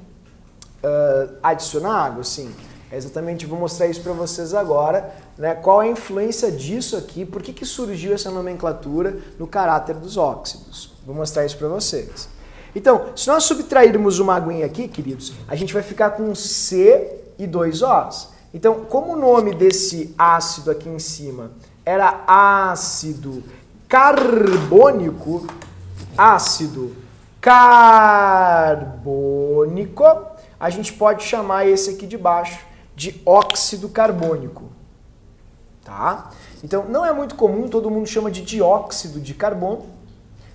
Speaker 1: Adicionar água, sim. Exatamente, vou mostrar isso para vocês agora, né? Qual é a influência disso aqui, por que surgiu essa nomenclatura no caráter dos óxidos. Vou mostrar isso para vocês. Então, se nós subtrairmos uma aguinha aqui, queridos, a gente vai ficar com C e 2 Os. Então, como o nome desse ácido aqui em cima era ácido carbônico, a gente pode chamar esse aqui de baixo de óxido carbônico. Tá? Então, não é muito comum, todo mundo chama de dióxido de carbono,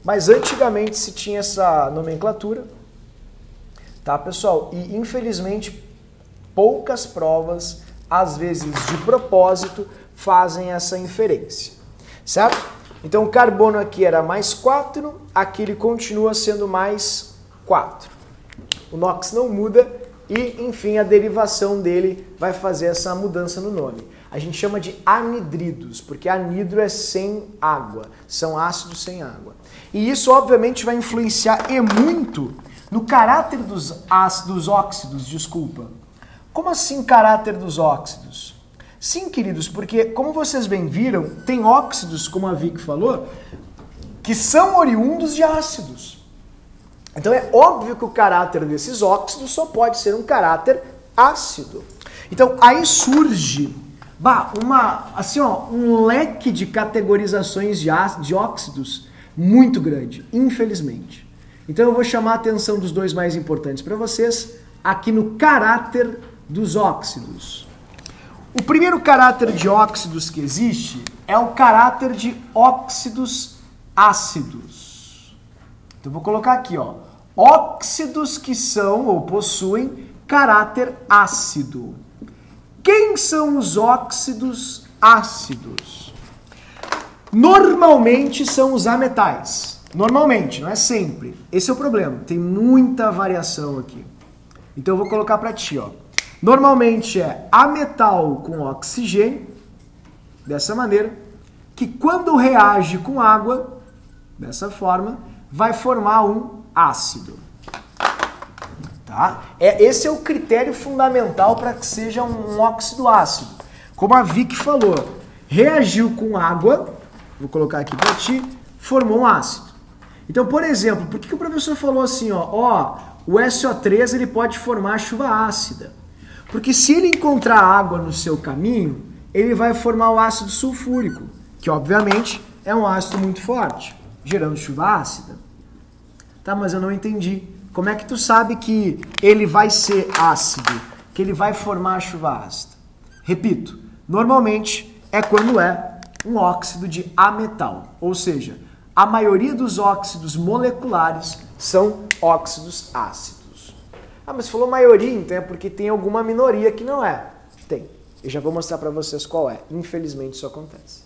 Speaker 1: mas antigamente se tinha essa nomenclatura, tá, pessoal? E, infelizmente, poucas provas, às vezes de propósito, fazem essa inferência, certo? Então, o carbono aqui era mais 4, aqui ele continua sendo mais 4. O NOx não muda, e, enfim, a derivação dele vai fazer essa mudança no nome. A gente chama de anidridos, porque anidro é sem água, são ácidos sem água. E isso, obviamente, vai influenciar e muito no caráter dos óxidos, desculpa. Como assim caráter dos óxidos? Sim, queridos, porque, como vocês bem viram, tem óxidos, como a Vicky falou, que são oriundos de ácidos. Então é óbvio que o caráter desses óxidos só pode ser um caráter ácido. Então aí surge um leque de categorizações de óxidos muito grande, infelizmente. Então eu vou chamar a atenção dos dois mais importantes para vocês aqui no caráter dos óxidos. O primeiro caráter de óxidos que existe é o caráter de óxidos ácidos. Então eu vou colocar aqui, ó, óxidos que são ou possuem caráter ácido. Quem são os óxidos ácidos? Normalmente são os ametais. Normalmente, não é sempre. Esse é o problema. Tem muita variação aqui. Então eu vou colocar para ti, ó. Normalmente é ametal com oxigênio, dessa maneira, que quando reage com água, dessa forma, vai formar um ácido. Tá? Esse é o critério fundamental para que seja um óxido ácido. Como a Vicky falou, reagiu com água, vou colocar aqui para ti, formou um ácido. Então, por exemplo, por que o professor falou assim, ó, o SO3 ele pode formar chuva ácida? Porque se ele encontrar água no seu caminho, ele vai formar o ácido sulfúrico, que obviamente é um ácido muito forte, gerando chuva ácida. Tá, mas eu não entendi. Como é que tu sabe que ele vai ser ácido, que ele vai formar a chuva ácida? Repito, normalmente é quando é um óxido de ametal, ou seja, a maioria dos óxidos moleculares são óxidos ácidos. Ah, mas falou maioria, então é porque tem alguma minoria que não é. Tem. Eu já vou mostrar para vocês qual é. Infelizmente isso acontece.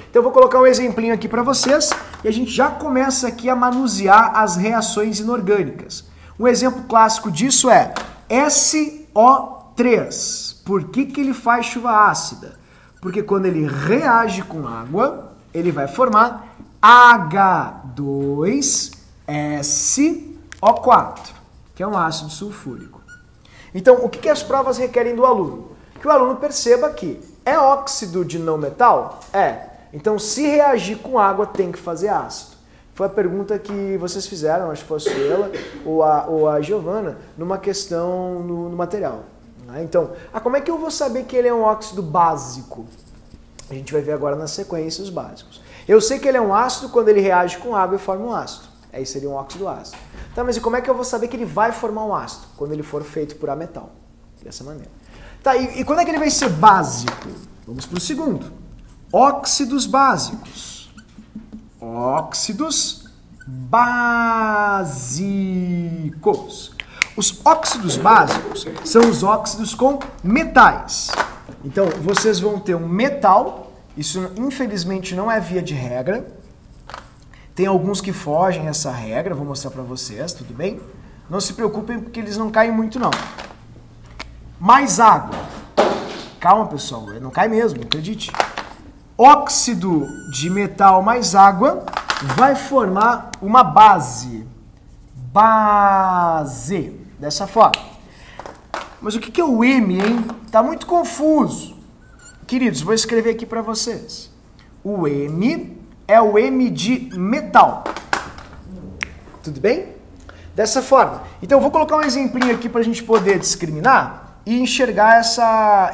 Speaker 1: Então eu vou colocar um exemplinho aqui para vocês e a gente já começa aqui a manusear as reações inorgânicas. Um exemplo clássico disso é SO3. Por que ele faz chuva ácida? Porque quando ele reage com água, ele vai formar H2SO4, que é um ácido sulfúrico. Então, o que as provas requerem do aluno? Que o aluno perceba que é óxido de não metal? É. Então, se reagir com água, tem que fazer ácido. Foi a pergunta que vocês fizeram, acho que foi a Suela ou a Giovana, numa questão no material. Então, como é que eu vou saber que ele é um óxido básico? A gente vai ver agora na sequência os básicos. Eu sei que ele é um ácido quando ele reage com água e forma um ácido. Aí seria um óxido ácido. Tá, mas e como é que eu vou saber que ele vai formar um ácido? Quando ele for feito por ametal. Dessa maneira. Tá, e quando é que ele vai ser básico? Vamos para o segundo. Óxidos básicos. Óxidos básicos. Os óxidos básicos são os óxidos com metais. Então, vocês vão ter um metal, isso infelizmente não é via de regra. Tem alguns que fogem essa regra, vou mostrar para vocês, tudo bem? Não se preocupem porque eles não caem muito não. Mais água. Calma, pessoal, não cai mesmo, acredite. Óxido de metal mais água vai formar uma base. Base. Dessa forma. Mas o que é o M, hein? Tá muito confuso. Queridos, vou escrever aqui para vocês. O M é o M de metal. Tudo bem? Dessa forma. Então eu vou colocar um exemplinho aqui para a gente poder discriminar e enxergar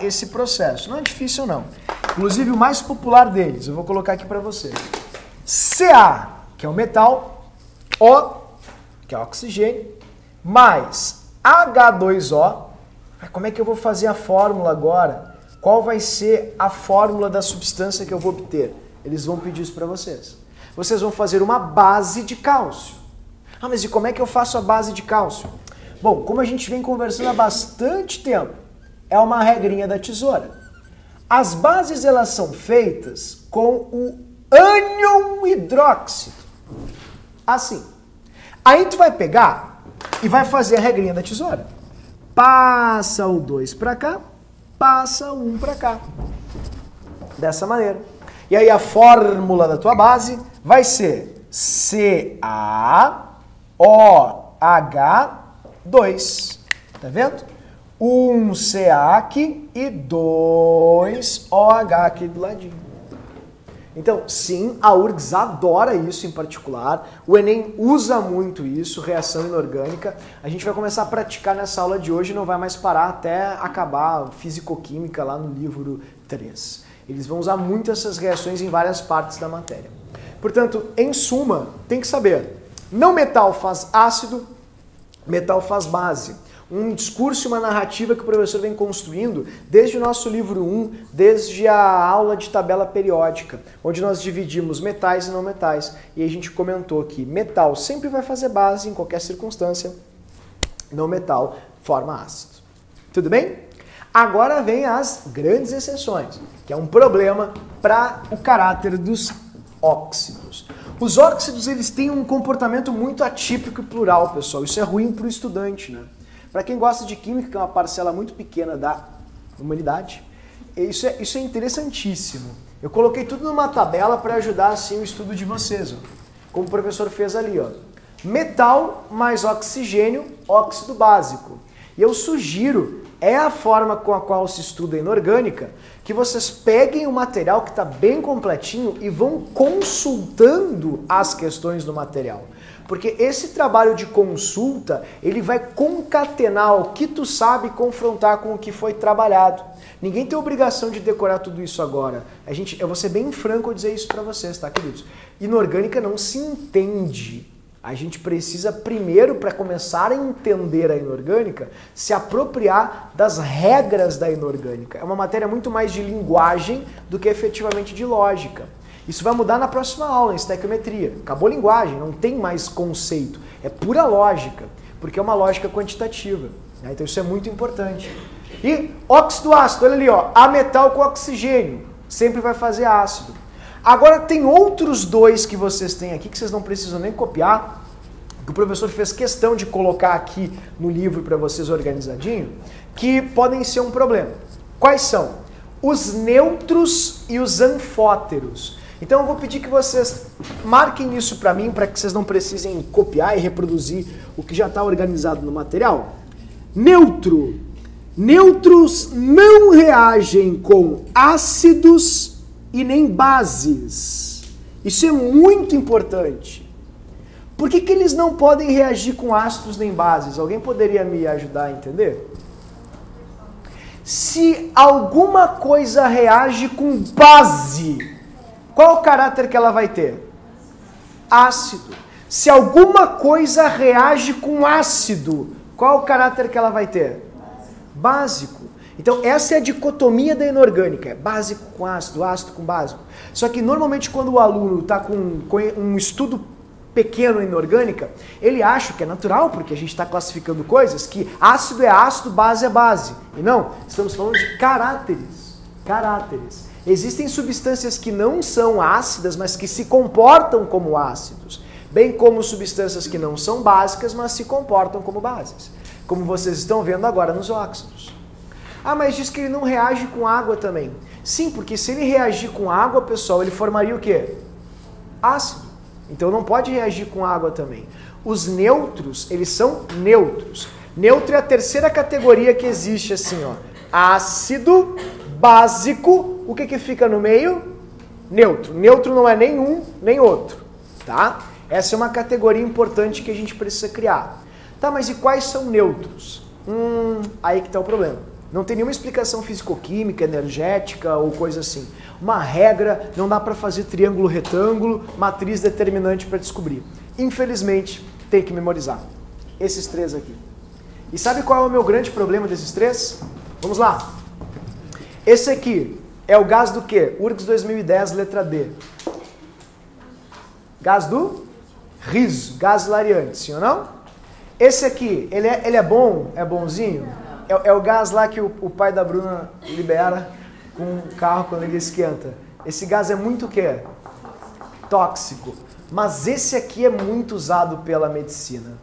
Speaker 1: esse processo. Não é difícil não. Inclusive o mais popular deles, eu vou colocar aqui para vocês. Ca, que é o metal, O, que é o oxigênio, mais H2O. Como é que eu vou fazer a fórmula agora? Qual vai ser a fórmula da substância que eu vou obter? Eles vão pedir isso para vocês. Vocês vão fazer uma base de cálcio. Ah, mas e como é que eu faço a base de cálcio? Bom, como a gente vem conversando há bastante tempo, é uma regrinha da tesoura. As bases, elas são feitas com o ânion hidróxido. Assim. Aí tu vai pegar e vai fazer a regrinha da tesoura. passa o 2 para cá, passa o 1 para cá. Dessa maneira. E aí a fórmula da tua base vai ser CaOH2. Tá vendo? 1Ca aqui e 2OH aqui do ladinho. Então, sim, a URGS adora isso em particular. O Enem usa muito isso, reação inorgânica. A gente vai começar a praticar nessa aula de hoje e não vai mais parar até acabar fisicoquímica lá no livro 3. Eles vão usar muito essas reações em várias partes da matéria. Portanto, em suma, tem que saber, não metal faz ácido, metal faz base. Um discurso e uma narrativa que o professor vem construindo desde o nosso livro 1, desde a aula de tabela periódica, onde nós dividimos metais e não metais. E a gente comentou que metal sempre vai fazer base em qualquer circunstância, não metal forma ácido. Tudo bem? Agora vem as grandes exceções, que é um problema para o caráter dos óxidos. Os óxidos, eles têm um comportamento muito atípico e plural, pessoal. Isso é ruim para o estudante, né? Para quem gosta de química, que é uma parcela muito pequena da humanidade, isso é interessantíssimo. Eu coloquei tudo numa tabela para ajudar assim o estudo de vocês, ó. Como o professor fez ali, ó. Metal mais oxigênio, óxido básico. E eu sugiro, é a forma com a qual se estuda a inorgânica, que vocês peguem o material que está bem completinho e vão consultando as questões do material. Porque esse trabalho de consulta, ele vai concatenar o que tu sabe e confrontar com o que foi trabalhado. Ninguém tem obrigação de decorar tudo isso agora. Eu vou ser bem franco ao dizer isso para vocês, tá, queridos? Inorgânica não se entende. A gente precisa primeiro, para começar a entender a inorgânica, se apropriar das regras da inorgânica. É uma matéria muito mais de linguagem do que efetivamente de lógica. Isso vai mudar na próxima aula, em estequiometria. Acabou a linguagem, não tem mais conceito. É pura lógica, porque é uma lógica quantitativa. Né? Então isso é muito importante. E óxido ácido, olha ali, ó, A metal com oxigênio, sempre vai fazer ácido. Agora tem outros dois que vocês têm aqui, que vocês não precisam nem copiar, que o professor fez questão de colocar aqui no livro para vocês organizadinho, que podem ser um problema. Quais são? Os nêutros e os anfóteros. Então eu vou pedir que vocês marquem isso para mim, para que vocês não precisem copiar e reproduzir o que já está organizado no material. Neutro. Nêutros não reagem com ácidos e nem bases. Isso é muito importante. Por que eles não podem reagir com ácidos nem bases? Alguém poderia me ajudar a entender? Se alguma coisa reage com base, qual o caráter que ela vai ter? Ácido. Se alguma coisa reage com ácido, qual o caráter que ela vai ter? Básico. Então essa é a dicotomia da inorgânica, é básico com ácido, ácido com básico. Só que normalmente quando o aluno está com um estudo pequeno em inorgânica, ele acha que é natural, porque a gente está classificando coisas, que ácido é ácido, base é base. E não, estamos falando de caráteres. Caráteres. Existem substâncias que não são ácidas, mas que se comportam como ácidos. Bem como substâncias que não são básicas, mas se comportam como bases. Como vocês estão vendo agora nos óxidos. Ah, mas diz que ele não reage com água também. Sim, porque se ele reagir com água, pessoal, ele formaria o quê? Ácido. Então não pode reagir com água também. Os nêutros, eles são neutros. Neutro é a terceira categoria que existe assim, ó. Ácido, básico, o que fica no meio? Neutro. Neutro não é nem um, nem outro, tá? Essa é uma categoria importante que a gente precisa criar. Tá, mas e quais são neutros? Aí que tá o problema. Não tem nenhuma explicação fisicoquímica, energética ou coisa assim. Uma regra, não dá para fazer triângulo retângulo, matriz determinante para descobrir. Infelizmente, tem que memorizar. Esses três aqui. E sabe qual é o meu grande problema desses três? Vamos lá. Esse aqui é o gás do quê? URGS 2010, letra D. Gás do riso, gás hilariante, sim ou não? Esse aqui, ele é bom? É bonzinho? É o gás lá que o pai da Bruna libera com o carro quando ele esquenta. Esse gás é muito o quê? Tóxico. Mas esse aqui é muito usado pela medicina.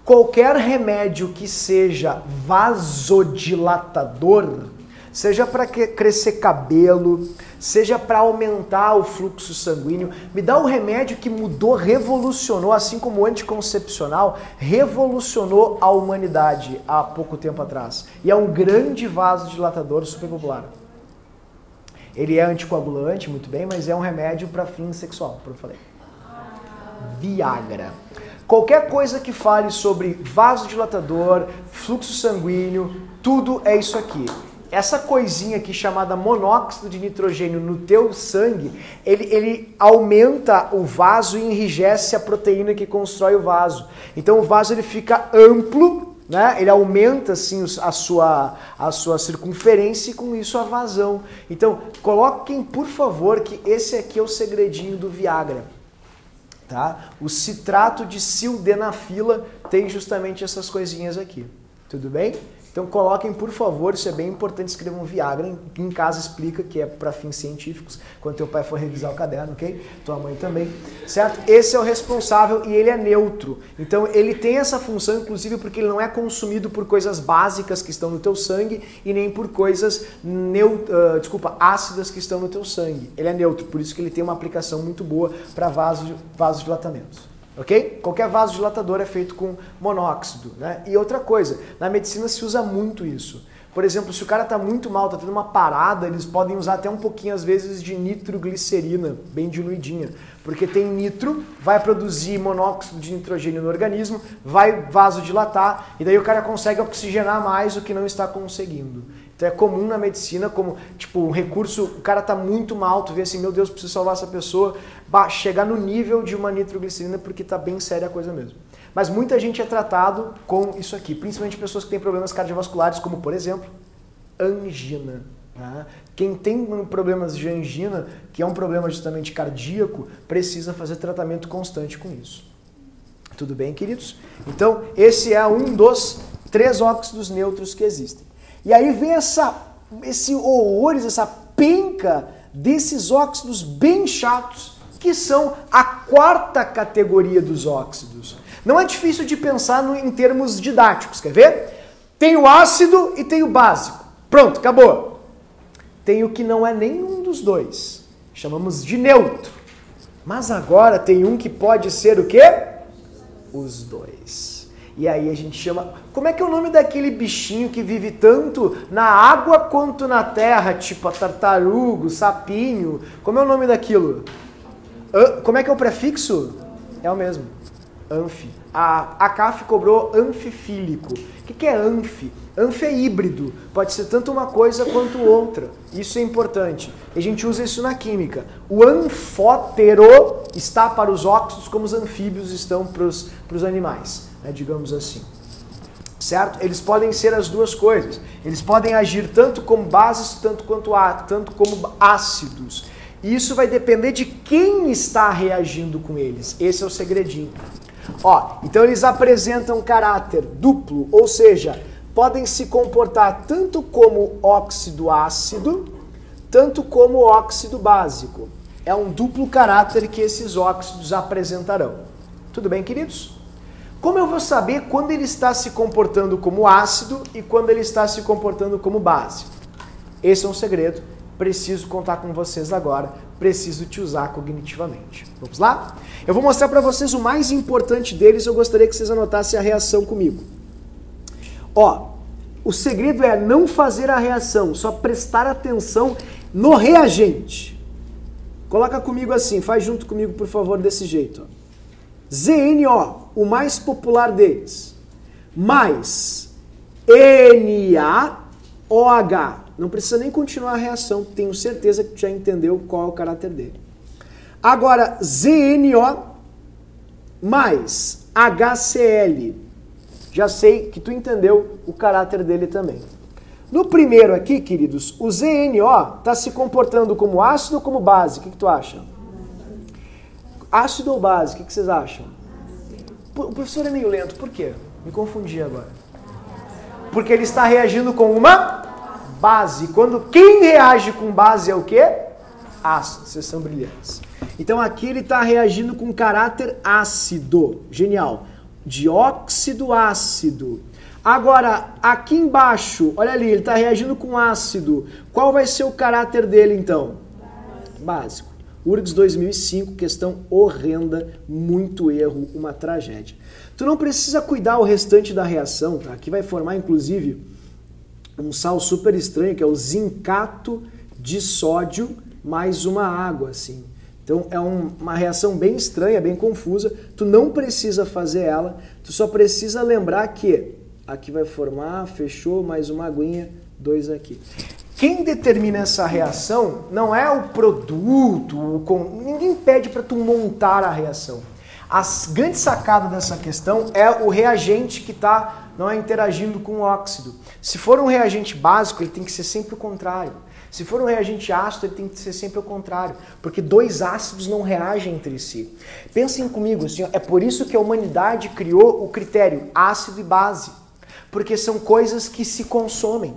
Speaker 1: Qualquer remédio que seja vasodilatador, seja para crescer cabelo, seja para aumentar o fluxo sanguíneo, me dá um remédio que mudou, revolucionou, assim como o anticoncepcional, revolucionou a humanidade há pouco tempo atrás. E é um grande vasodilatador super popular. Ele é anticoagulante, muito bem, mas é um remédio para fim sexual, como eu falei. Viagra. Qualquer coisa que fale sobre vasodilatador, fluxo sanguíneo, tudo é isso aqui. Essa coisinha aqui chamada monóxido de nitrogênio no teu sangue, ele aumenta o vaso e enrijece a proteína que constrói o vaso. Então o vaso ele fica amplo, né? Ele aumenta assim a sua circunferência e com isso a vazão. Então coloquem por favor que esse aqui é o segredinho do Viagra. Tá? O citrato de sildenafila tem justamente essas coisinhas aqui. Tudo bem? Então coloquem, por favor, isso é bem importante, escrevam Viagra, em casa explica que é para fins científicos, quando teu pai for revisar o caderno, ok? Tua mãe também, certo? Esse é o responsável e ele é neutro. Então ele tem essa função, inclusive, porque ele não é consumido por coisas básicas que estão no teu sangue e nem por coisas ácidas que estão no teu sangue. Ele é neutro, por isso que ele tem uma aplicação muito boa para vasodilatamentos. Ok? Qualquer vasodilatador é feito com monóxido, né? E outra coisa, na medicina se usa muito isso. Por exemplo, se o cara está muito mal, está tendo uma parada, eles podem usar até um pouquinho, às vezes, de nitroglicerina, bem diluidinha. Porque tem nitro, vai produzir monóxido de nitrogênio no organismo, vai vasodilatar, e daí o cara consegue oxigenar mais o que não está conseguindo. Então é comum na medicina, como tipo um recurso, o cara tá muito mal, tu vê assim, meu Deus, preciso salvar essa pessoa, chegar no nível de uma nitroglicerina porque tá bem séria a coisa mesmo. Mas muita gente é tratado com isso aqui, principalmente pessoas que têm problemas cardiovasculares, como por exemplo, angina. Tá? Quem tem problemas de angina, que é um problema justamente cardíaco, precisa fazer tratamento constante com isso. Tudo bem, queridos? Então, esse é um dos 3 óxidos neutros que existem. E aí vem esse horrores, essa penca desses óxidos bem chatos, que são a 4ª categoria dos óxidos. Não é difícil de pensar em termos didáticos, quer ver? Tem o ácido e tem o básico. Pronto, acabou. Tem o que não é nenhum dos dois. Chamamos de neutro. Mas agora tem um que pode ser o quê? Os dois. E aí a gente chama... Como é que é o nome daquele bichinho que vive tanto na água quanto na terra? Tipo a tartaruga, sapinho. Como é o nome daquilo? Como é que é o prefixo? É o mesmo. Anfi. A CAF cobrou anfifílico. O que é anfi? Anfi é híbrido. Pode ser tanto uma coisa quanto outra. Isso é importante. E a gente usa isso na química. O anfótero está para os óxidos como os anfíbios estão para os animais. Digamos assim, certo? Eles podem ser as duas coisas. Eles podem agir tanto como bases, tanto como ácidos. E isso vai depender de quem está reagindo com eles. Esse é o segredinho. Ó, então eles apresentam caráter duplo, ou seja, podem se comportar tanto como óxido ácido, tanto como óxido básico. É um duplo caráter que esses óxidos apresentarão. Tudo bem, queridos? Como eu vou saber quando ele está se comportando como ácido e quando ele está se comportando como base? Esse é um segredo. Preciso contar com vocês agora. Preciso te usar cognitivamente. Vamos lá? Eu vou mostrar para vocês o mais importante deles. Eu gostaria que vocês anotassem a reação comigo. Ó, o segredo é não fazer a reação, só prestar atenção no reagente. Coloca comigo assim, faz junto comigo, por favor, desse jeito. Ó. ZNO, o mais popular deles, mais NaOH. Não precisa nem continuar a reação, tenho certeza que já entendeu qual é o caráter dele. Agora, ZNO mais HCl. Já sei que tu entendeu o caráter dele também. No primeiro aqui, queridos, o ZNO está se comportando como ácido ou como base? O que tu acha? Ácido ou base? O que vocês acham? O professor é meio lento, por quê? Me confundi agora. Porque ele está reagindo com uma base. Quando quem reage com base é o quê? Ácido. Vocês são brilhantes. Então aqui ele está reagindo com caráter ácido. Genial. dióxido ácido. Agora, aqui embaixo, olha ali, ele está reagindo com ácido. Qual vai ser o caráter dele, então? Básico. URGS 2005, questão horrenda, muito erro, uma tragédia. Tu não precisa cuidar o restante da reação, tá? Aqui vai formar, inclusive, um sal super estranho, que é o zincato de sódio mais uma água, assim. Então é uma reação bem estranha, bem confusa. Tu não precisa fazer ela, tu só precisa lembrar que aqui vai formar, fechou, mais uma aguinha, 2 aqui. Quem determina essa reação não é o produto, ninguém pede para tu montar a reação. A grande sacada dessa questão é o reagente que não é interagindo com o óxido. Se for um reagente básico, ele tem que ser sempre o contrário. Se for um reagente ácido, ele tem que ser sempre o contrário, porque 2 ácidos não reagem entre si. Pensem comigo, assim, é por isso que a humanidade criou o critério ácido e base, porque são coisas que se consomem.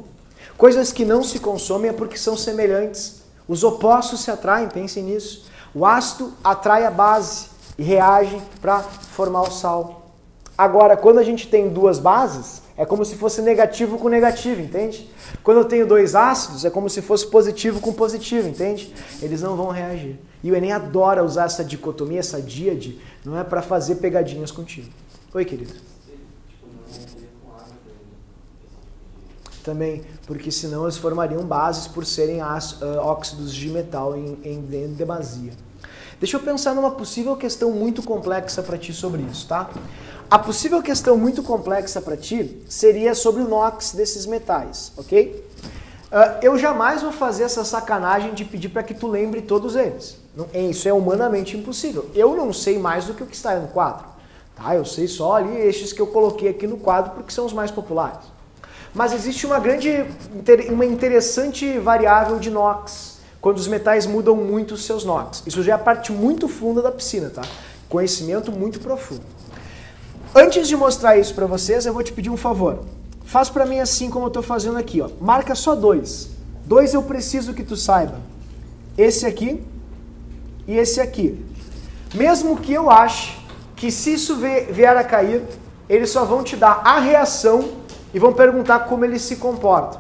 Speaker 1: Coisas que não se consomem é porque são semelhantes. Os opostos se atraem, pensem nisso. O ácido atrai a base e reage para formar o sal. Agora, quando a gente tem 2 bases, é como se fosse negativo com negativo, entende? Quando eu tenho 2 ácidos, é como se fosse positivo com positivo, entende? Eles não vão reagir. E o Enem adora usar essa dicotomia, essa díade, não é para fazer pegadinhas contigo. Oi, querido. Também, porque senão eles formariam bases por serem óxidos de metal em demasia. Deixa eu pensar numa possível questão muito complexa para ti sobre isso, tá? A possível questão muito complexa para ti seria sobre o NOx desses metais, ok? Eu jamais vou fazer essa sacanagem de pedir para que tu lembre todos eles. Isso é humanamente impossível. Eu não sei mais do que o que está no quadro. Tá? Eu sei só ali estes que eu coloquei aqui no quadro porque são os mais populares. Mas existe uma interessante variável de NOx, quando os metais mudam muito os seus NOx. Isso já é a parte muito funda da piscina, tá? Conhecimento muito profundo. Antes de mostrar isso para vocês, eu vou te pedir um favor. Faz para mim assim como eu estou fazendo aqui, ó. Marca só 2. 2 eu preciso que tu saiba. Esse aqui e esse aqui. Mesmo que eu ache que se isso vier a cair, eles só vão te dar a reação e vão perguntar como ele se comporta.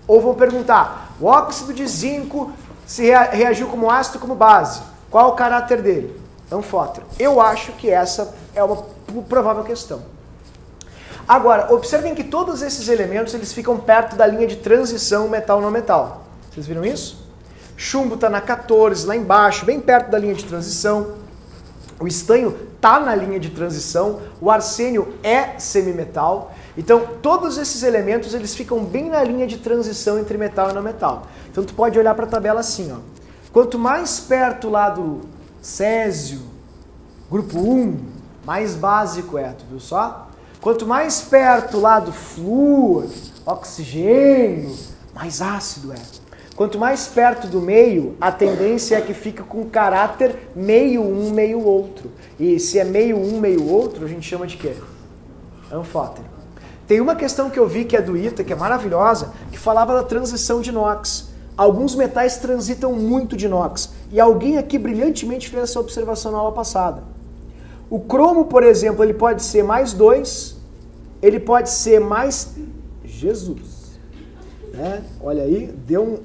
Speaker 1: Ou vão perguntar, o óxido de zinco se reagiu como ácido ou como base? Qual o caráter dele? Anfótero. Eu acho que essa é uma provável questão. Agora, observem que todos esses elementos eles ficam perto da linha de transição metal não metal. Vocês viram isso? Chumbo está na 14, lá embaixo, bem perto da linha de transição. O estanho está na linha de transição. O arsênio é semimetal. Então, todos esses elementos eles ficam bem na linha de transição entre metal e não metal. Então, tu pode olhar para a tabela assim, ó. Quanto mais perto lá do césio, grupo 1, mais básico é, tu viu só? Quanto mais perto lá do flúor, oxigênio, mais ácido é. Quanto mais perto do meio, a tendência é que fica com caráter meio um, meio outro. E se é meio um, meio outro, a gente chama de quê? Anfótero. Tem uma questão que eu vi que é do ITA, que é maravilhosa, que falava da transição de NOx. Alguns metais transitam muito de NOx. E alguém aqui brilhantemente fez essa observação na aula passada. O cromo, por exemplo, ele pode ser mais 2, ele pode ser mais... Jesus! Né? Olha aí, deu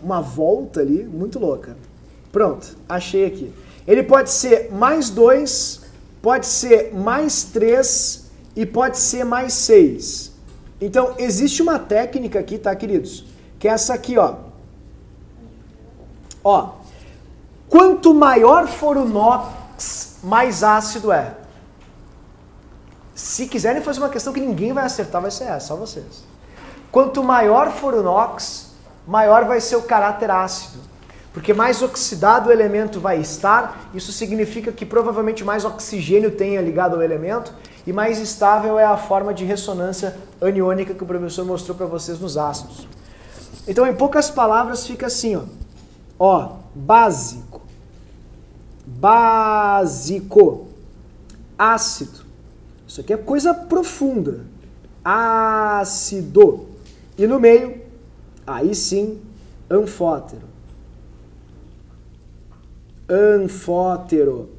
Speaker 1: uma volta ali, muito louca. Pronto, achei aqui. Ele pode ser mais 2, pode ser mais 3 e pode ser mais 6. Então, existe uma técnica aqui, tá, queridos? Que é essa aqui, ó. Ó, quanto maior for o NOx, mais ácido é. Se quiserem fazer uma questão que ninguém vai acertar, vai ser essa, só vocês. Quanto maior for o NOx, maior vai ser o caráter ácido. Porque mais oxidado o elemento vai estar, isso significa que provavelmente mais oxigênio tenha ligado ao elemento e mais estável é a forma de ressonância aniônica que o professor mostrou para vocês nos ácidos. Então, em poucas palavras, fica assim, ó. Ó, básico, básico, ácido. Isso aqui é coisa profunda. Ácido. E no meio, aí sim, anfótero. Anfótero.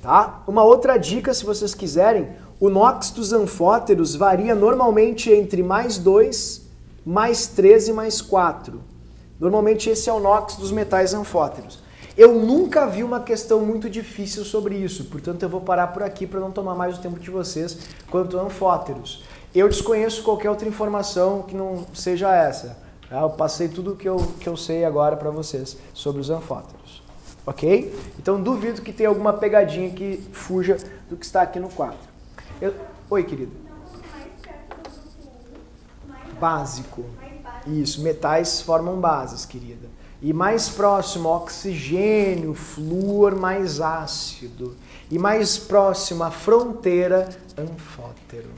Speaker 1: Tá? Uma outra dica, se vocês quiserem, o NOx dos anfóteros varia normalmente entre +2, +3 e +4. Normalmente esse é o NOx dos metais anfóteros. Eu nunca vi uma questão muito difícil sobre isso, portanto eu vou parar por aqui para não tomar mais o tempo de vocês quanto a anfóteros. Eu desconheço qualquer outra informação que não seja essa. Eu passei tudo que eu sei agora para vocês sobre os anfóteros. Ok? Então duvido que tenha alguma pegadinha que fuja do que está aqui no quadro. Oi, querida. Básico. Isso, metais formam bases, querida. E mais próximo, oxigênio, flúor mais ácido. E mais próximo, a fronteira, anfótero.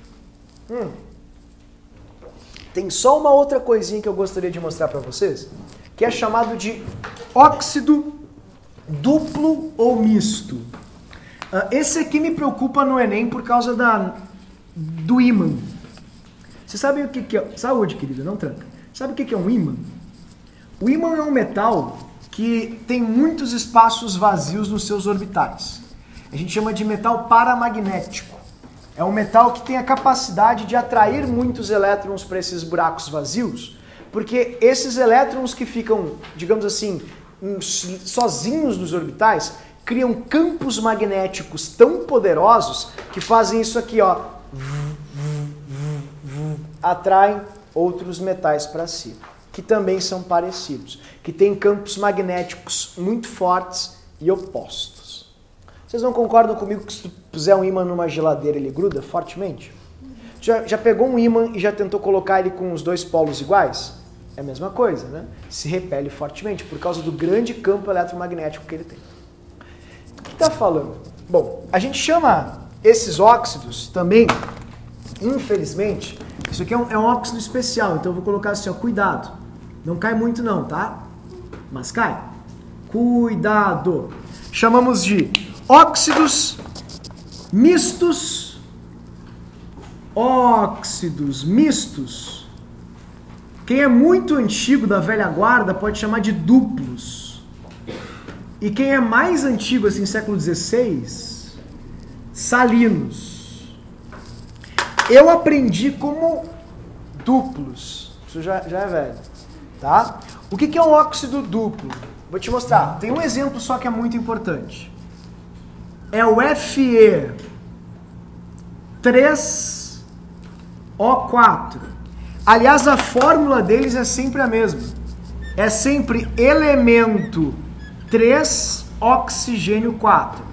Speaker 1: Tem só uma outra coisinha que eu gostaria de mostrar para vocês, que é chamado de óxido duplo ou misto. Esse aqui me preocupa no Enem por causa do ímã. Você sabe o que é? Saúde, querida, não tranca. Sabe o que é um ímã? O ímã é um metal que tem muitos espaços vazios nos seus orbitais. A gente chama de metal paramagnético. É um metal que tem a capacidade de atrair muitos elétrons para esses buracos vazios, porque esses elétrons que ficam, digamos assim, sozinhos nos orbitais, criam campos magnéticos tão poderosos que fazem isso aqui, ó, atraem outros metais para si, que também são parecidos, que têm campos magnéticos muito fortes e opostos. Vocês não concordam comigo que se tu puser um ímã numa geladeira ele gruda fortemente? Já pegou um ímã e já tentou colocar ele com os dois polos iguais? É a mesma coisa, né? Se repele fortemente por causa do grande campo eletromagnético que ele tem. O que está falando? Bom, a gente chama esses óxidos também, infelizmente, isso aqui é um óxido especial, então eu vou colocar assim, ó, cuidado. Não cai muito não, tá? Mas cai. Cuidado. Chamamos de óxidos mistos. Óxidos mistos. Quem é muito antigo da velha guarda pode chamar de duplos. E quem é mais antigo, assim, século XVI, salinos. Eu aprendi como duplos. Isso já é velho. Tá? O que é um óxido duplo? Vou te mostrar. Tem um exemplo só que é muito importante. É o Fe3O4. Aliás, a fórmula deles é sempre a mesma. É sempre elemento 3, oxigênio 4.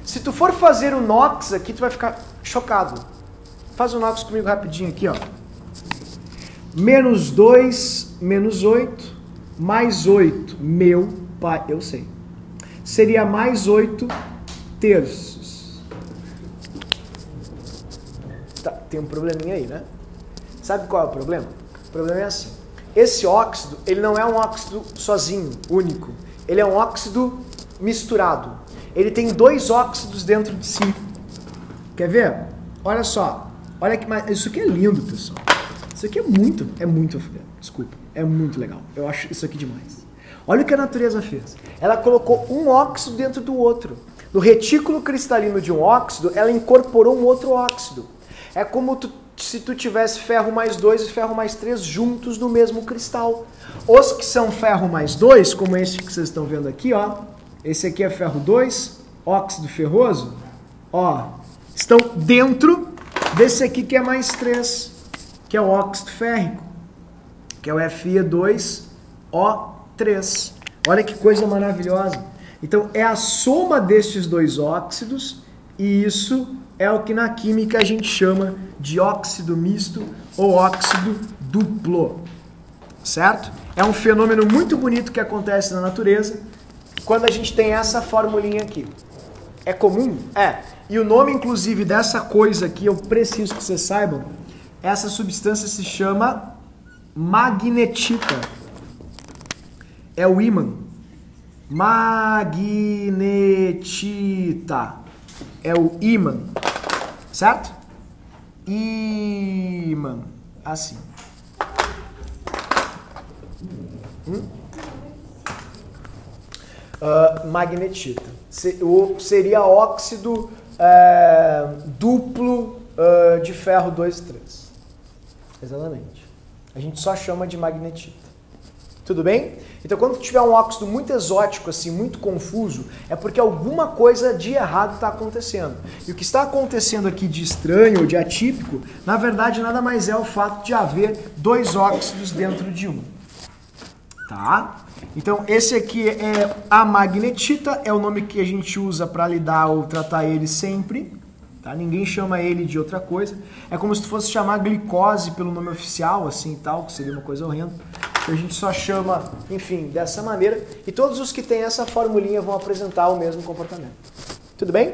Speaker 1: Se tu for fazer o NOx aqui, tu vai ficar chocado. Faz o NOx comigo rapidinho aqui, ó. -2, -8, mais 8. Meu pai, eu sei. Seria mais 8 terços. Tá, tem um probleminha aí, né? Sabe qual é o problema? O problema é assim. Esse óxido, ele não é um óxido sozinho, único. Ele é um óxido misturado. Ele tem dois óxidos dentro de si. Quer ver? Olha só. Olha que mais... Isso aqui é lindo, pessoal. Isso aqui é muito legal. Eu acho isso aqui demais. Olha o que a natureza fez. Ela colocou um óxido dentro do outro. No retículo cristalino de um óxido, ela incorporou um outro óxido. É como se tu tivesse ferro mais 2 e ferro mais 3 juntos no mesmo cristal. Os que são ferro mais 2, como esse que vocês estão vendo aqui, ó. Esse aqui é ferro 2, óxido ferroso, ó. Estão dentro desse aqui que é mais 3. Que é o óxido férrico, que é o Fe2O3. Olha que coisa maravilhosa. Então, é a soma destes dois óxidos, e isso é o que na química a gente chama de óxido misto ou óxido duplo. Certo? É um fenômeno muito bonito que acontece na natureza quando a gente tem essa formulinha aqui. É comum? É. E o nome, inclusive, dessa coisa aqui, eu preciso que vocês saibam, essa substância se chama magnetita. É o ímã. Magnetita. É o ímã. Certo? Ímã. Assim. Magnetita. Seria óxido duplo de ferro 2 e 3. Exatamente. A gente só chama de magnetita. Tudo bem? Então, quando tiver um óxido muito exótico, assim, muito confuso, é porque alguma coisa de errado está acontecendo. E o que está acontecendo aqui de estranho ou de atípico, na verdade, nada mais é o fato de haver 2 óxidos dentro de um. Tá? Então, esse aqui é a magnetita, é o nome que a gente usa para lidar ou tratar ele sempre. Tá? Ninguém chama ele de outra coisa. É como se tu fosse chamar glicose pelo nome oficial, assim e tal, que seria uma coisa horrenda. A gente só chama, enfim, dessa maneira. E todos os que têm essa formulinha vão apresentar o mesmo comportamento. Tudo bem?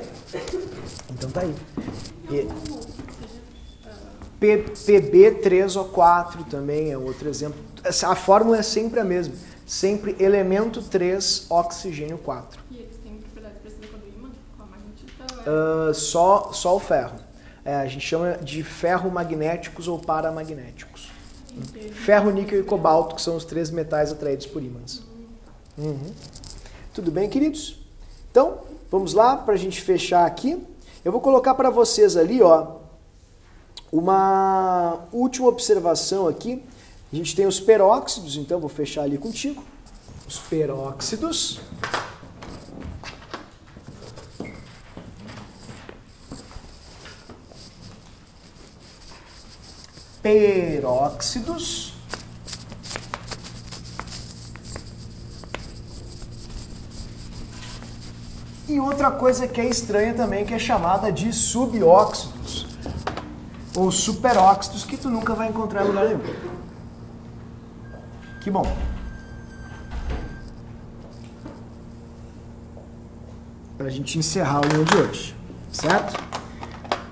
Speaker 1: Então tá aí. PB3O4 também é outro exemplo. A fórmula é sempre a mesma. Sempre elemento 3, oxigênio 4.
Speaker 3: E eles têm propriedade parecida com a do ímã? Com a magnetita?
Speaker 1: Só o ferro. A gente chama de ferromagnéticos ou paramagnéticos. Ferro, níquel e cobalto, que são os 3 metais atraídos por ímãs. Tudo bem, queridos? Então, vamos lá para a gente fechar aqui. Eu vou colocar para vocês ali, ó, uma última observação aqui. A gente tem os peróxidos, então vou fechar ali contigo. Os peróxidos. Peróxidos. E outra coisa que é estranha também, que é chamada de subóxidos. Ou superóxidos, que tu nunca vai encontrar em lugar nenhum. Que bom. Pra gente encerrar o vídeo de hoje, certo?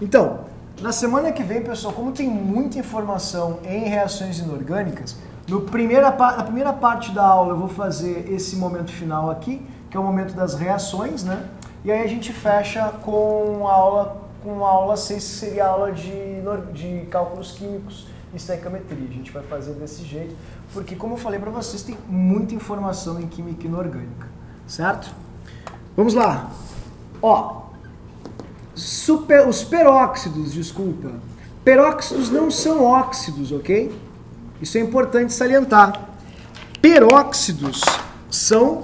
Speaker 1: Então, na semana que vem, pessoal, como tem muita informação em reações inorgânicas, na primeira parte da aula eu vou fazer esse momento final aqui, que é o momento das reações, né? E aí a gente fecha com a aula 6, que seria a aula de cálculos químicos e estequiometria. A gente vai fazer desse jeito, porque como eu falei para vocês, tem muita informação em química inorgânica, certo? Vamos lá. Ó, os peróxidos, desculpa. Peróxidos não são óxidos, ok? Isso é importante salientar. Peróxidos são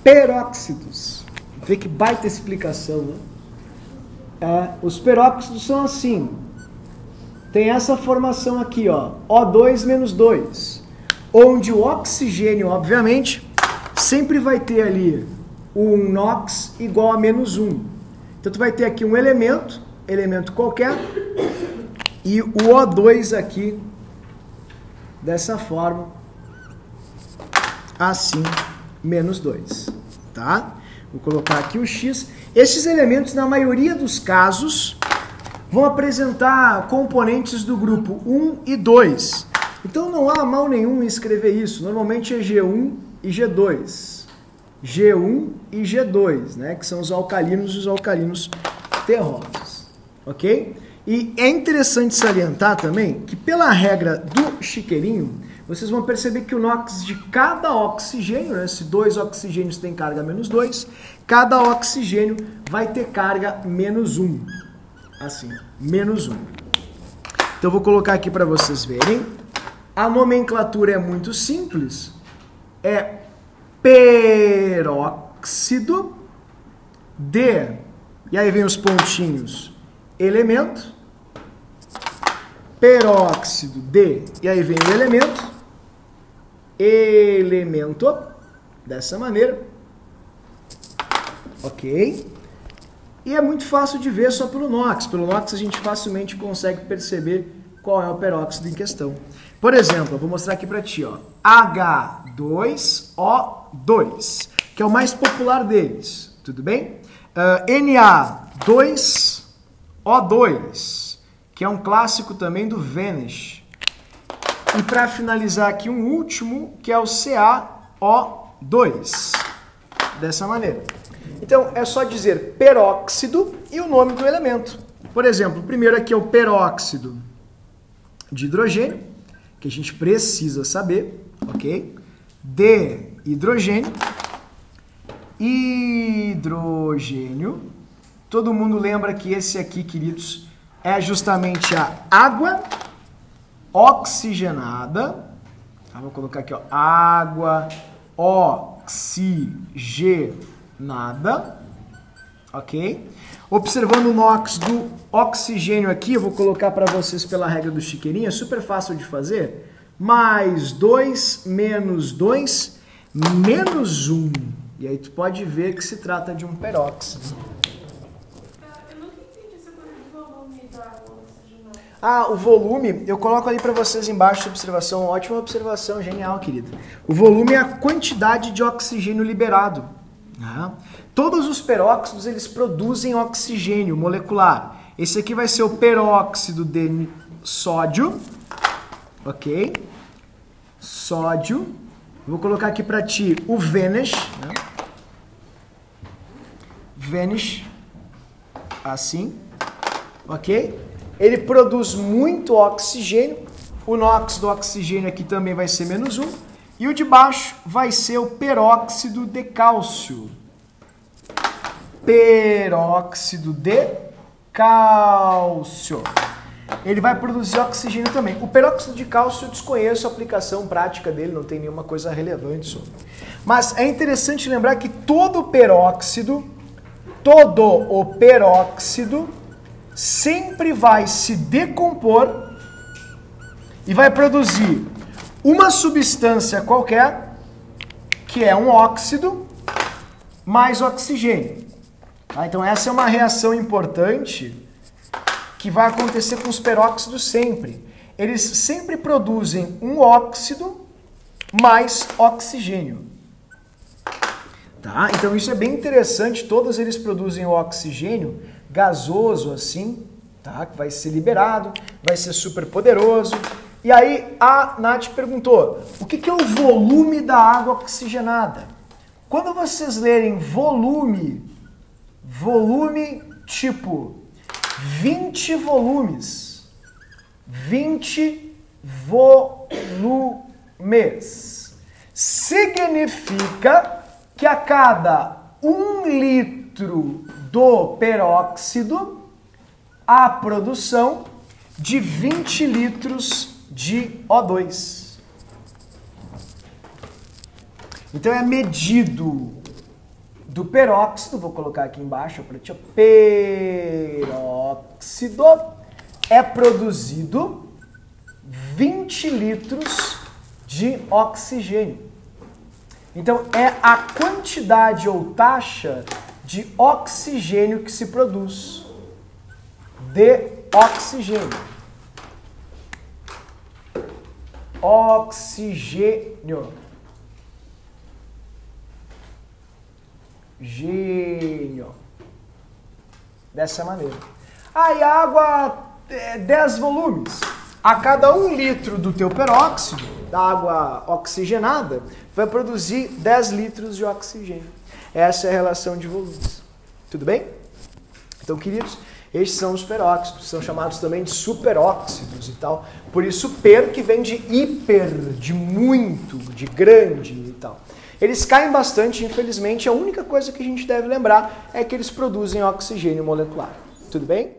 Speaker 1: peróxidos. Vê que baita explicação, né? Os peróxidos são assim. Tem essa formação aqui, ó, O2 menos 2, onde o oxigênio, obviamente, sempre vai ter ali um NOx igual a menos 1. Então, tu vai ter aqui um elemento qualquer, e o O2 aqui, dessa forma, assim, menos 2, tá? Vou colocar aqui o X. Esses elementos, na maioria dos casos, vão apresentar componentes do grupo 1 e 2. Então não há mal nenhum em escrever isso. Normalmente é G1 e G2. G1 e G2, né? Que são os alcalinos e os alcalinos terrosos. Ok? E é interessante salientar também que pela regra do chiqueirinho, vocês vão perceber que o NOx de cada oxigênio, né, se 2 oxigênios têm carga menos 2, cada oxigênio vai ter carga menos 1. Assim, menos 1. Então eu vou colocar aqui para vocês verem. A nomenclatura é muito simples. É peróxido de, e aí vem os pontinhos, elemento, peróxido de, e aí vem o elemento, dessa maneira, ok? E é muito fácil de ver só pelo NOx. Pelo NOx a gente facilmente consegue perceber qual é o peróxido em questão. Por exemplo, eu vou mostrar aqui para ti, ó, H2O2, que é o mais popular deles, tudo bem? Na2O2, que é um clássico também do Vanish. E para finalizar aqui um último, que é o CaO2, dessa maneira. Então é só dizer peróxido e o nome do elemento. Por exemplo, o primeiro aqui é o peróxido de hidrogênio, que a gente precisa saber, ok? De hidrogênio, Todo mundo lembra que esse aqui, queridos, é justamente a água oxigenada. Vou colocar aqui, ó, água oxigenada, ok? Observando o NOx do oxigênio aqui, eu vou colocar para vocês pela regra do chiqueirinho, é super fácil de fazer. Mais 2, menos 2, menos 1. E aí tu pode ver que se trata de um peróxido.
Speaker 3: Eu nunca entendi essa coisa de volume da água oxigenada.
Speaker 1: Ah, o volume, eu coloco ali para vocês embaixo de observação. Ótima observação, genial, querido. O volume é a quantidade de oxigênio liberado. Todos os peróxidos, eles produzem oxigênio molecular. Esse aqui vai ser o peróxido de sódio. Ok? Sódio. Vou colocar aqui para ti o Vanish. Né? Vanish. Assim. Ok? Ele produz muito oxigênio. O NOx do oxigênio aqui também vai ser menos 1. E o de baixo vai ser o peróxido de cálcio. Peróxido de cálcio. Ele vai produzir oxigênio também. O peróxido de cálcio eu desconheço a aplicação prática dele, não tem nenhuma coisa relevante sobre. Mas é interessante lembrar que todo o peróxido sempre vai se decompor e vai produzir uma substância qualquer, que é um óxido, mais oxigênio. Tá? Então essa é uma reação importante que vai acontecer com os peróxidos sempre. Eles sempre produzem um óxido mais oxigênio. Tá? Então isso é bem interessante, todos eles produzem o oxigênio gasoso assim, tá? Que vai ser liberado, vai ser super poderoso. E aí a Nath perguntou, o que é o volume da água oxigenada? Quando vocês lerem volume tipo 20 volumes, 20 volumes, significa que a cada 1 litro do peróxido, há produção de 20 litros de O2. Então é medido do peróxido, vou colocar aqui embaixo para ti, peróxido é produzido 20 litros de oxigênio. Então é a quantidade ou taxa de oxigênio que se produz. De oxigênio. Oxigênio. Gênio. Dessa maneira. Aí a água, 10 volumes. A cada 1 litro do teu peróxido, da água oxigenada, vai produzir 10 litros de oxigênio. Essa é a relação de volumes. Tudo bem? Então, queridos, estes são os peróxidos, são chamados também de superóxidos e tal. Por isso, per que vem de hiper, de muito, de grande e tal. Eles caem bastante, infelizmente. A única coisa que a gente deve lembrar é que eles produzem oxigênio molecular. Tudo bem?